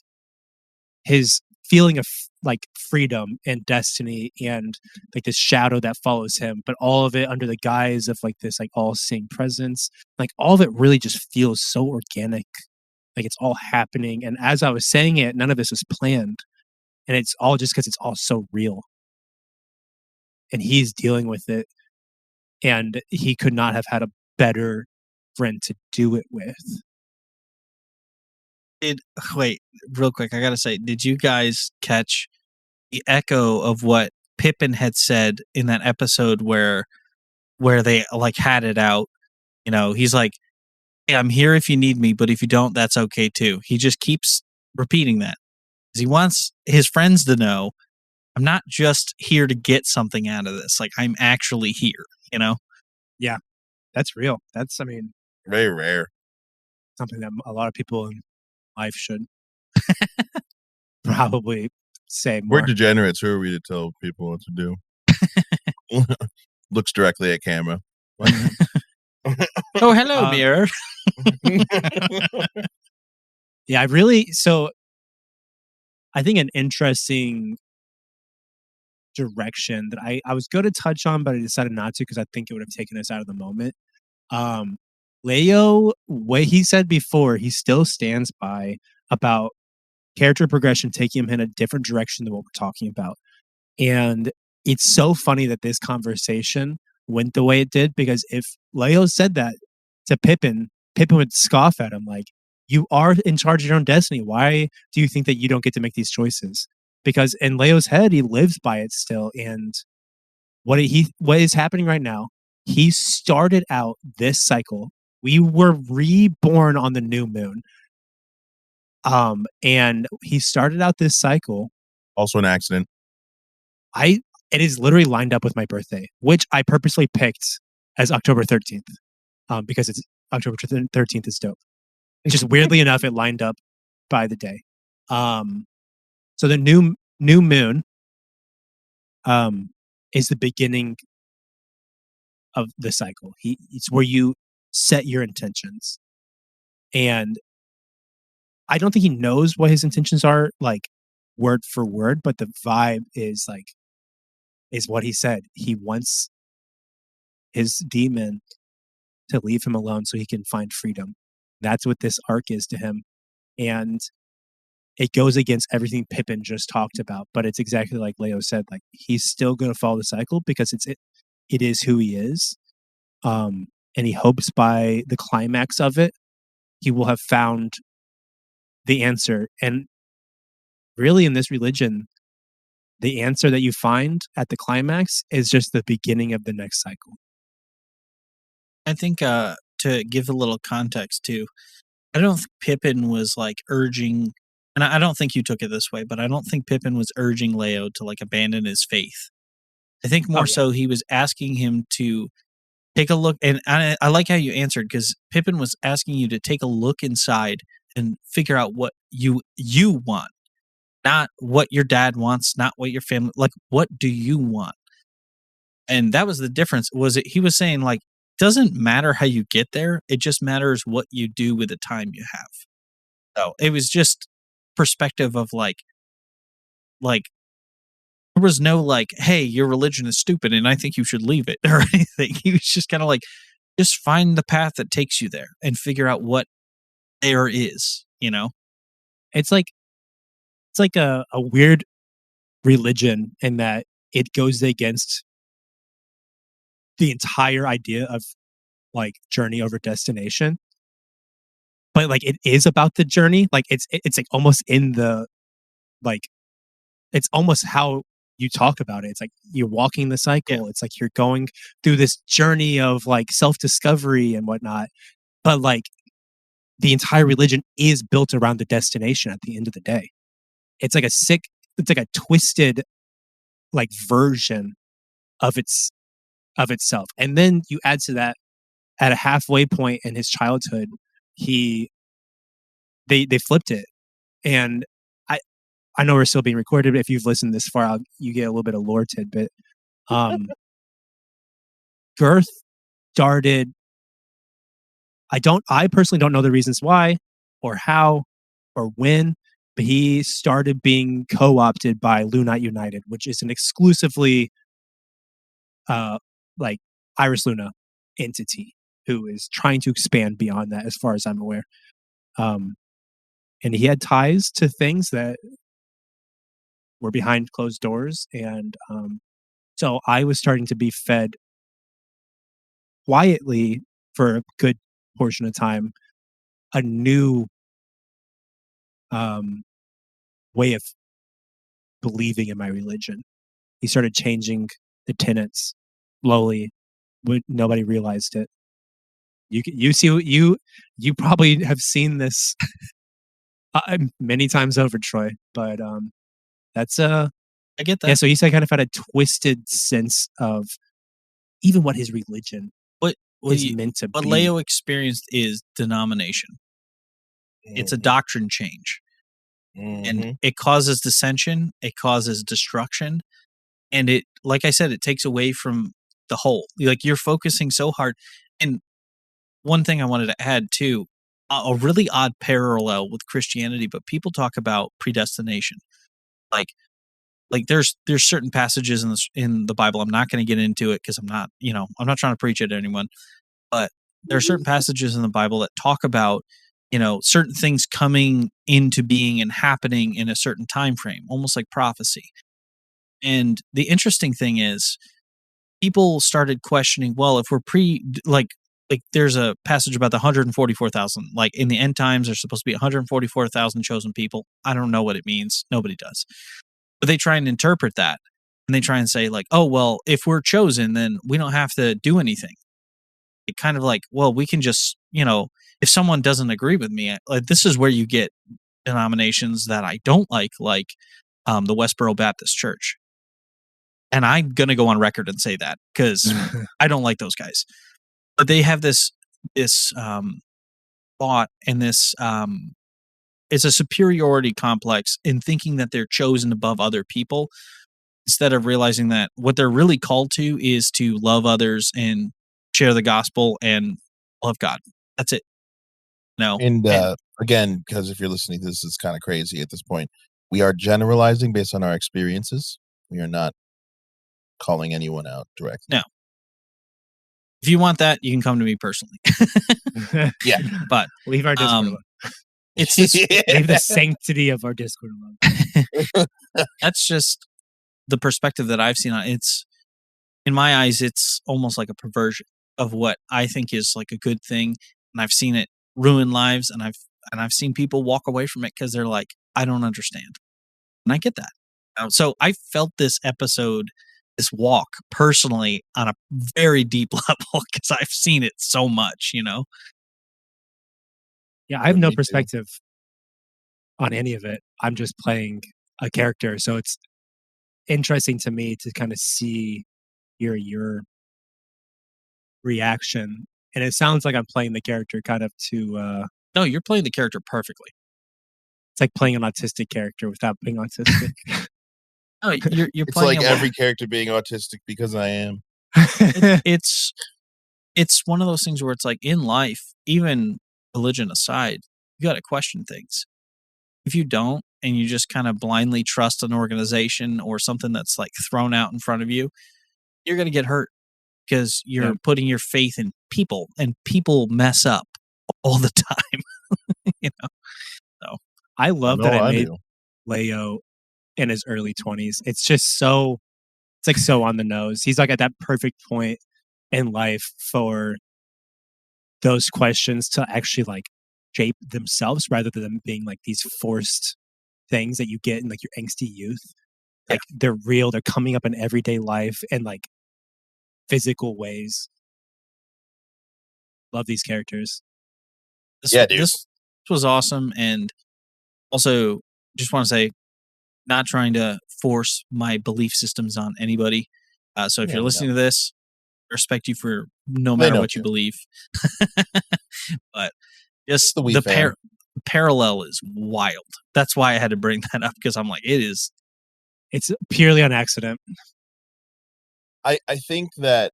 his feeling of like freedom and destiny and like this shadow that follows him, but all of it under the guise of like this like all-seeing presence. Like all of it really just feels so organic. Like it's all happening. And as I was saying it, none of this was planned. And it's all just because it's all so real. And he's dealing with it. And he could not have had a better friend to do it with. Wait, real quick, I gotta say, did you guys catch the echo of what Pippin had said in that episode where they like had it out? You know, he's like, hey, I'm here if you need me, but if you don't, that's okay too. He just keeps repeating that. 'Cause he wants his friends to know, I'm not just here to get something out of this. Like I'm actually here, you know? That's real. That's, I mean, Very rare. something that a lot of people in life should probably say more. We're degenerates. Who are we to tell people what to do? Looks directly at camera. Oh, hello, Um, mirror. Yeah, I think an interesting direction that I was going to touch on, but I decided not to because I think it would have taken us out of the moment. Leo, what he said before, he still stands by about character progression taking him in a different direction than what we're talking about. And it's so funny that this conversation went the way it did, because if Leo said that to Pippin, Pippin would scoff at him like, you are in charge of your own destiny. Why do you think that you don't get to make these choices? Because in Leo's head, he lives by it still. And what is happening right now, he started out this cycle. We were reborn on the new moon. And he started out this cycle. Also an accident. It is literally lined up with my birthday, which I purposely picked as October 13th, because it's October 13th is dope. It's just weirdly enough, it lined up by the day. So the new moon is the beginning of the cycle. It's where you set your intentions. And I don't think he knows what his intentions are, like word for word, but the vibe is what he said. He wants his demon to leave him alone so he can find freedom. That's what this arc is to him. And it goes against everything Pippin just talked about, but it's exactly like Leo said, like he's still going to follow the cycle because it is who he is. And he hopes by the climax of it, he will have found the answer. And really in this religion, the answer that you find at the climax is just the beginning of the next cycle. I think to give a little context too, I don't think Pippin was like urging, and I don't think you took it this way, but I don't think Pippin was urging Leo to like abandon his faith. I think more so he was asking him to take a look, and I like how you answered, because Pippin was asking you to take a look inside and figure out what you want. not what your dad wants, not what your family, like, what do you want? And that was the difference. He was saying, like, doesn't matter how you get there, it just matters what you do with the time you have. So it was just perspective of like there was no like, hey, your religion is stupid and I think you should leave it or anything. He was just kind of like, just find the path that takes you there and figure out what there is, you know? It's like a weird religion in that it goes against the entire idea of like journey over destination. But like it is about the journey. Like it's like almost in the like it's almost how you talk about it. It's like you're walking the cycle. Yeah. It's like you're going through this journey of like self-discovery and whatnot. But like the entire religion is built around the destination at the end of the day. It's like a twisted like version of itself. And then you add to that at a halfway point in his childhood, they flipped it. And I know we're still being recorded, but if you've listened this far, you get a little bit of lore tidbit. Girth started. I personally don't know the reasons why, or how, or when, but he started being co-opted by Lunite United, which is an exclusively, like Iris Luna entity who is trying to expand beyond that, as far as I'm aware. And he had ties to things that were behind closed doors, and so I was starting to be fed quietly for a good portion of time a new way of believing in my religion. He started changing the tenets slowly, but nobody realized it. You probably have seen this many times over, Troy. But that's I get that. yeah. So he said kind of had a twisted sense of even what his religion is meant to What be. Leo experienced is denomination. It's a doctrine change. And it causes dissension, it causes destruction, and it, like I said, it takes away from the whole. Like, you're focusing so hard. And one thing I wanted to add too, a really odd parallel with Christianity, but people talk about predestination. Like there's certain passages in the Bible. I'm not going to get into it because I'm not trying to preach it to anyone, but there are certain passages in the Bible that talk about, certain things coming into being and happening in a certain time frame, almost like prophecy. And the interesting thing is, people started questioning, well, if we're like there's a passage about the 144,000, like in the end times there's supposed to be 144,000 chosen people. I don't know what it means. Nobody does. But they try and interpret that, and they try and say like, oh, well, if we're chosen, then we don't have to do anything. It kind of like, well, we can just, if someone doesn't agree with me, this is where you get denominations that I don't like the Westboro Baptist Church. And I'm going to go on record and say that because I don't like those guys. But they have this thought and this it's a superiority complex in thinking that they're chosen above other people, instead of realizing that what they're really called to is to love others and share the gospel and love God. That's it. No. And again, because if you're listening to this, it's kind of crazy at this point. We are generalizing based on our experiences. We are not calling anyone out directly. No. If you want that, you can come to me personally. Yeah. But leave our Discord alone. It's this, leave the sanctity of our Discord alone. That's just the perspective that I've seen on it. It's, in my eyes, it's almost like a perversion of what I think is like a good thing, and I've seen it ruin lives, and I've seen people walk away from it because they're like, I don't understand, and I get that. So I felt this walk personally on a very deep level because I've seen it so much, Yeah, I have no perspective on any of it. I'm just playing a character, so it's interesting to me to kind of see your reaction. And it sounds like I'm playing the character kind of to no, you're playing the character perfectly. It's like playing an autistic character without being autistic. Oh, you're It's playing like a- every character being autistic because I am. it's one of those things where it's like in life, even religion aside, you got to question things. If you don't, and you just kind of blindly trust an organization or something that's like thrown out in front of you, you're going to get hurt because you're putting your faith in people, and people mess up all the time. You know, so I love that I made do. Leo in his early 20s. It's just so, it's like so on the nose. He's like at that perfect point in life for those questions to actually like shape themselves rather than them being like these forced things that you get in like your angsty youth. Like they're real, they're coming up in everyday life and like physical ways. Love these characters. Yeah, dude. This was awesome, and also just want to say, not trying to force my belief systems on anybody. So if Yeah, you're we listening to this, I respect you for no They matter know what you too. believe. But just The Wii the fan. parallel is wild. That's why I had to bring that up, because I'm like, it's purely on accident. I think that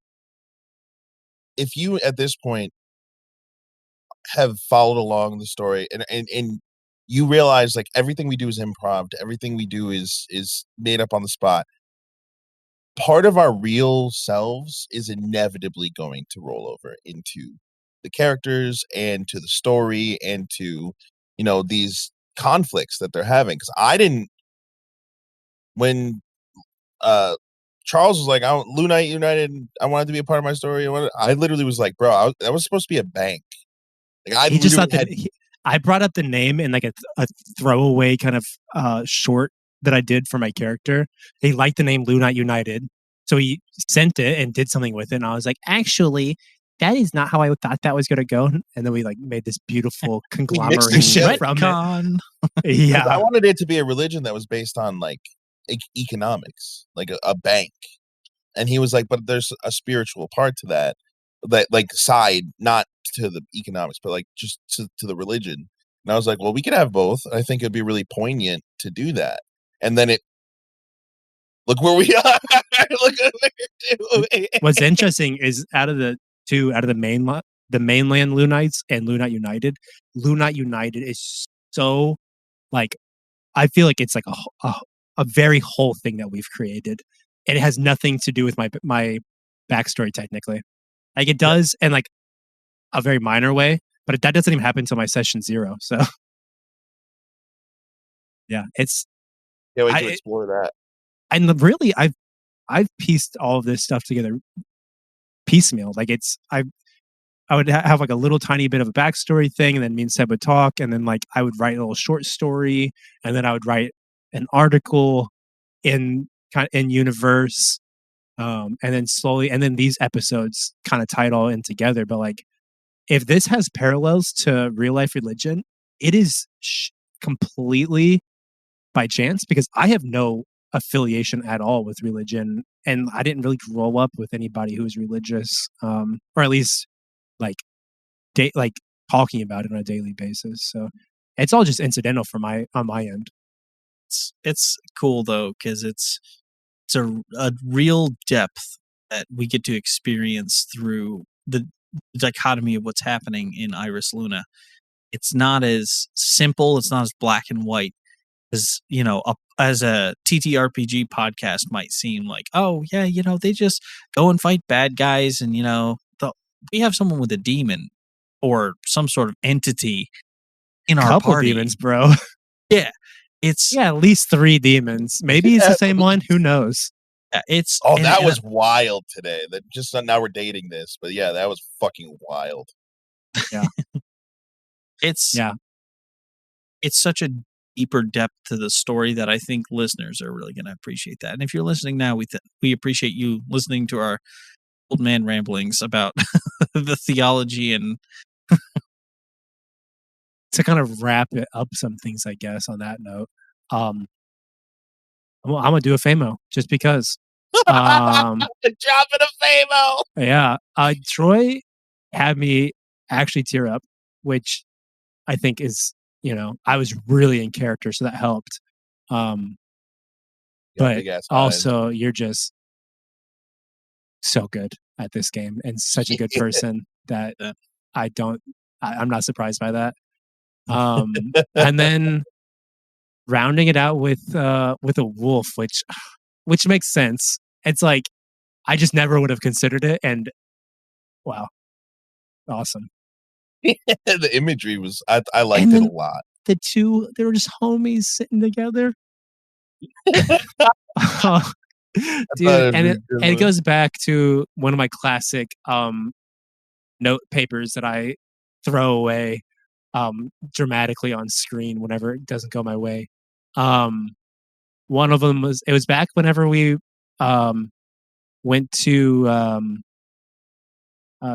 if you at this point have followed along the story and you realize like everything we do is improv, everything we do is made up on the spot. Part of our real selves is inevitably going to roll over into the characters and to the story and to, you know, these conflicts that they're having. Because I didn't, when Charles was like, Lunite United, I wanted to be a part of my story. I literally was like, bro, that was supposed to be a bank. Like He just thought that I brought up the name in like a throwaway kind of short that I did for my character. He liked the name Lunite United, so he sent it and did something with it. And I was like, actually, that is not how I thought that was going to go. And then we like made this beautiful conglomeration from it. Yeah, I wanted it to be a religion that was based on like economics, like a bank. And he was like, but there's a spiritual part to that like side, not to the economics, but like just to the religion. And I was like, well, we could have both. I think it'd be really poignant to do that. And then look where we are. Look what we're doing. What's interesting is out of the mainland Lunites and Lunite United, Lunite United is so like, I feel like it's like a very whole thing that we've created, and it has nothing to do with my backstory technically. Like it does in like a very minor way, but that doesn't even happen until my session 0. So yeah, it's Can't wait to explore that. And really, I've pieced all of this stuff together piecemeal. Like I would have like a little tiny bit of a backstory thing, and then me and Seb would talk, and then like I would write a little short story, and then I would write an article in universe, and then slowly, and then these episodes kind of tie it all in together. But like, if this has parallels to real life religion, it is completely by chance, because I have no affiliation at all with religion, and I didn't really grow up with anybody who was religious, or at least like talking about it on a daily basis. So it's all just incidental on my end. It's cool though, because it's a real depth that we get to experience through the dichotomy of what's happening in Iris Luna. It's not as simple, it's not as black and white as, you know, as a TTRPG podcast might seem. Like, oh yeah, you know, they just go and fight bad guys, and you know, we have someone with a demon or some sort of entity in our party. Demons, bro. Yeah, it's at least 3 demons. Maybe it's the same one. Who knows? It's that was wild today. That just now we're dating this, but yeah, that was fucking wild. Yeah, it's such a deeper depth to the story that I think listeners are really going to appreciate that. And if you're listening now, we appreciate you listening to our old man ramblings about the theology. And to kind of wrap it up some things, I guess, on that note, I'm gonna do a Famo just because. Dropping a Famo. Yeah, Troy had me actually tear up, which I think is I was really in character, so that helped. Got But big-ass eyes. also, you're just so good at this game and such a good person that I'm not surprised by that. And then rounding it out with a wolf, which makes sense. It's like I just never would have considered it, and wow, awesome. The imagery was I liked And it then a lot. The two, they were just homies sitting together. Dude, and it goes back to one of my classic note papers that I throw away dramatically on screen whenever it doesn't go my way. One of them was back whenever we went to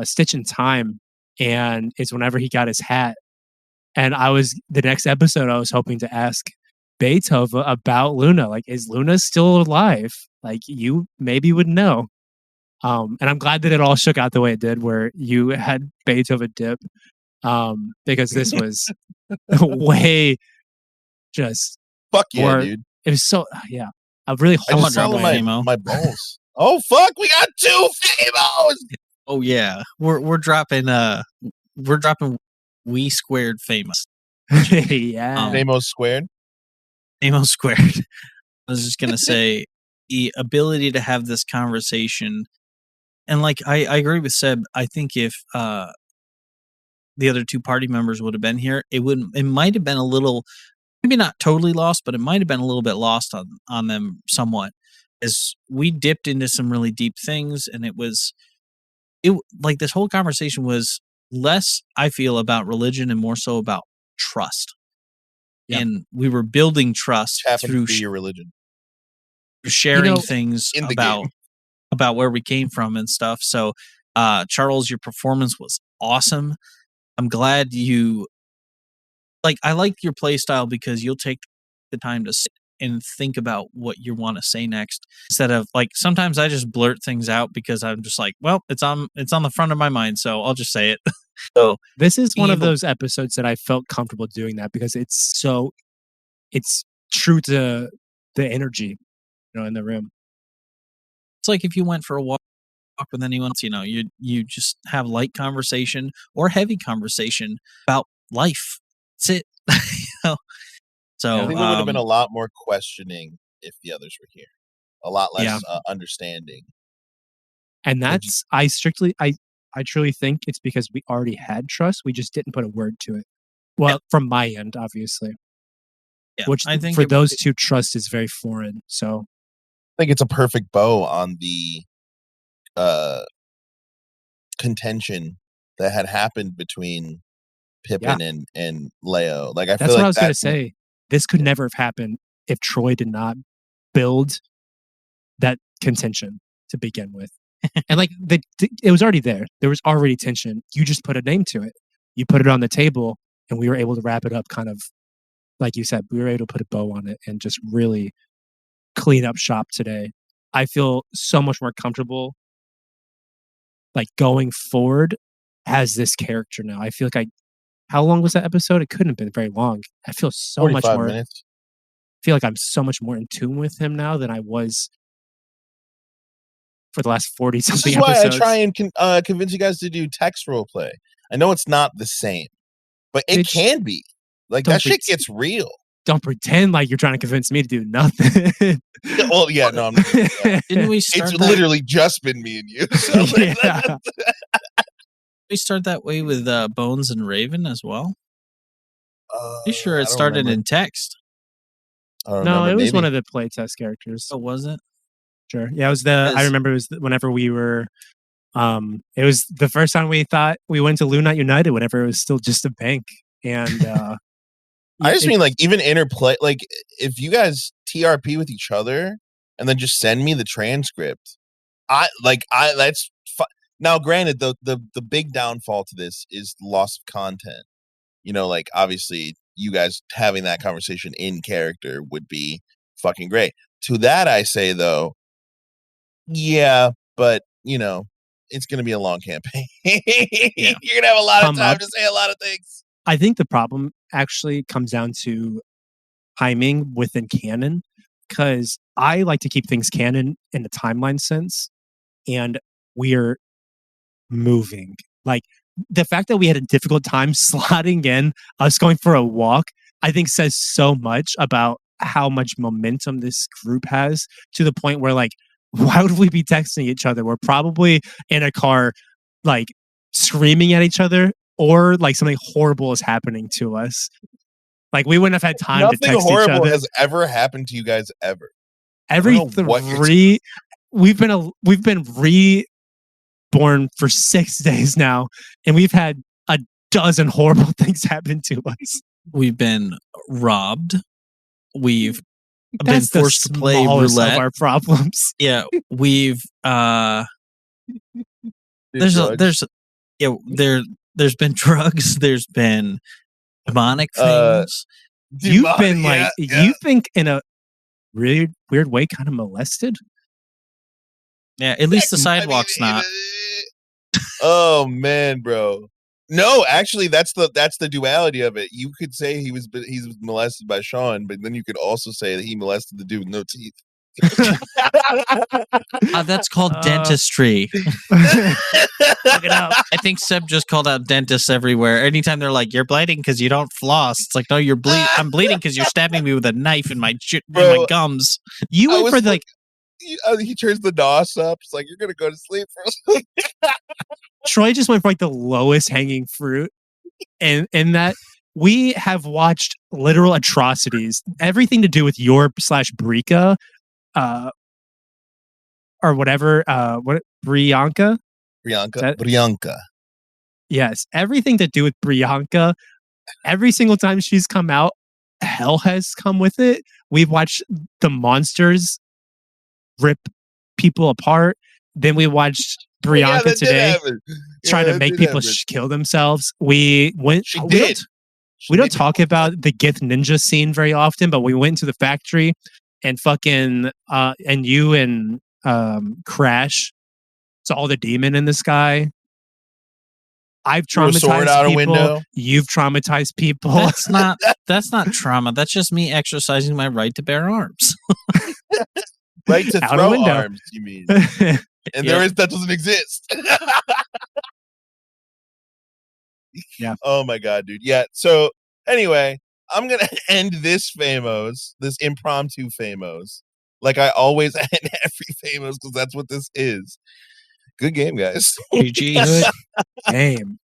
Stitch in Time, and it's whenever he got his hat. And the next episode I was hoping to ask Beethoven about Luna. Like, is Luna still alive? Like, you maybe would know. And I'm glad that it all shook out the way it did, where you had Beethoven dip, because this was way just Fuck yeah, more. dude. It was so a really I just wholesome swallowed my balls. Oh fuck, we got 2 Famos! Oh yeah, we're dropping we squared famous. Yeah. Famos squared. Famos squared. I was just gonna say the ability to have this conversation, and like I agree with Seb. I think if the other 2 party members would have been here, it might have been a little, maybe not totally lost, but it might have been a little bit lost on them somewhat, as we dipped into some really deep things, and it like this whole conversation was less, I feel, about religion and more so about trust. Yep. And we were building trust through your religion, sharing things in the about where we came from and stuff. So, Charles, your performance was awesome. I'm glad I liked your play style because you'll take the time to sit and think about what you want to say next, instead of like, sometimes I just blurt things out because I'm just like, well, it's on the front of my mind, so I'll just say it. So this is one of those episodes that I felt comfortable doing that because it's true to the energy, in the room. It's like if you went for a walk with anyone else, you just have light conversation or heavy conversation about life. That's it. So I think there would have been a lot more questioning if the others were here. A lot less understanding. And that's I truly think it's because we already had trust. We just didn't put a word to it. Well, from my end, obviously. Yeah, which I think for those 2, trust is very foreign. So I think it's a perfect bow on the contention that had happened between Pippin and Leo. Like, I that's feel what like I was going to say. This could never have happened if Troy did not build that contention to begin with. And like it was already there. There was already tension. You just put a name to it. You put it on the table, and we were able to wrap it up. Kind of like you said, we were able to put a bow on it and just really clean up shop today. I feel so much more comfortable, like, going forward as this character now. I feel like how long was that episode? It couldn't have been very long. I feel so much more. Minutes. I feel like I'm so much more in tune with him now than I was for the last 40-something episodes. This is why I try and convince you guys to do text role play. I know it's not the same, but it can be. Like, that shit gets real. Don't pretend like you're trying to convince me to do nothing. Well, yeah, no, I'm not. Didn't we start It's literally just been me and you. So we start that way with Bones and Raven as well? Pretty sure it started in text. No, it was one of the playtest characters. Oh, was it? Sure. Yeah, it was I remember it was whenever we were it was the first time we thought we went to Lunite United, whenever it was still just a bank. And I just mean, like, even interplay, like, if you guys TRP with each other and then just send me the transcript, that's now, granted, the big downfall to this is loss of content. Like, obviously, you guys having that conversation in character would be fucking great. To that, I say, though, yeah, but, it's going to be a long campaign. You're going to have a lot of time to say a lot of things. I think the problem actually comes down to timing within canon, because I like to keep things canon in the timeline sense, and we're moving. Like the fact that we had a difficult time slotting in us going for a walk, I think says so much about how much momentum this group has, to the point where, like, why would we be texting each other? We're probably in a car, like, screaming at each other, or like something horrible is happening to us. Like, we wouldn't have had time to Nothing text each horrible other. has ever happened to you guys ever. Every I don't know what you're we've been reborn for 6 days now, and we've had a dozen horrible things happen to us. We've been robbed. We've been That's the forced to play smallest roulette. of our problems. Yeah, we've Did drugs. there's been drugs. There's been demonic things. You've been yeah. you've been in a really weird way kind of molested. Yeah, at least the sidewalk's not. Oh man, bro. No, actually, that's the duality of it. You could say he was molested by Sean, but then you could also say that he molested the dude with no teeth. That's called dentistry. Look it up. I think Seb just called out dentists everywhere. Anytime they're like, "You're bleeding because you don't floss," it's like, "No, you're bleeding. I'm bleeding because you're stabbing me with a knife in my gums." You went for like. He turns the DOS up. It's like, you're gonna go to sleep for a second. Troy just went for like the lowest hanging fruit, and in that we have watched literal atrocities, everything to do with your / Brika, or whatever. What Brianka? Brianka. Yes, everything to do with Brianka. Every single time she's come out, hell has come with it. We've watched the monsters rip people apart. Then we watched Brianka today try to make people kill themselves. We went. We don't talk about the Gith Ninja scene very often, but we went into the factory and fucking and you and Crash saw the demon in the sky. I've traumatized people. You've traumatized people. That's not trauma. That's just me exercising my right to bear arms. Right to throw arms, you mean? And that doesn't exist. Yeah. Oh my god, dude. Yeah. So anyway, I'm gonna end this impromptu Famos, like I always end every Famos, because that's what this is. Good game, guys. GG. Good game.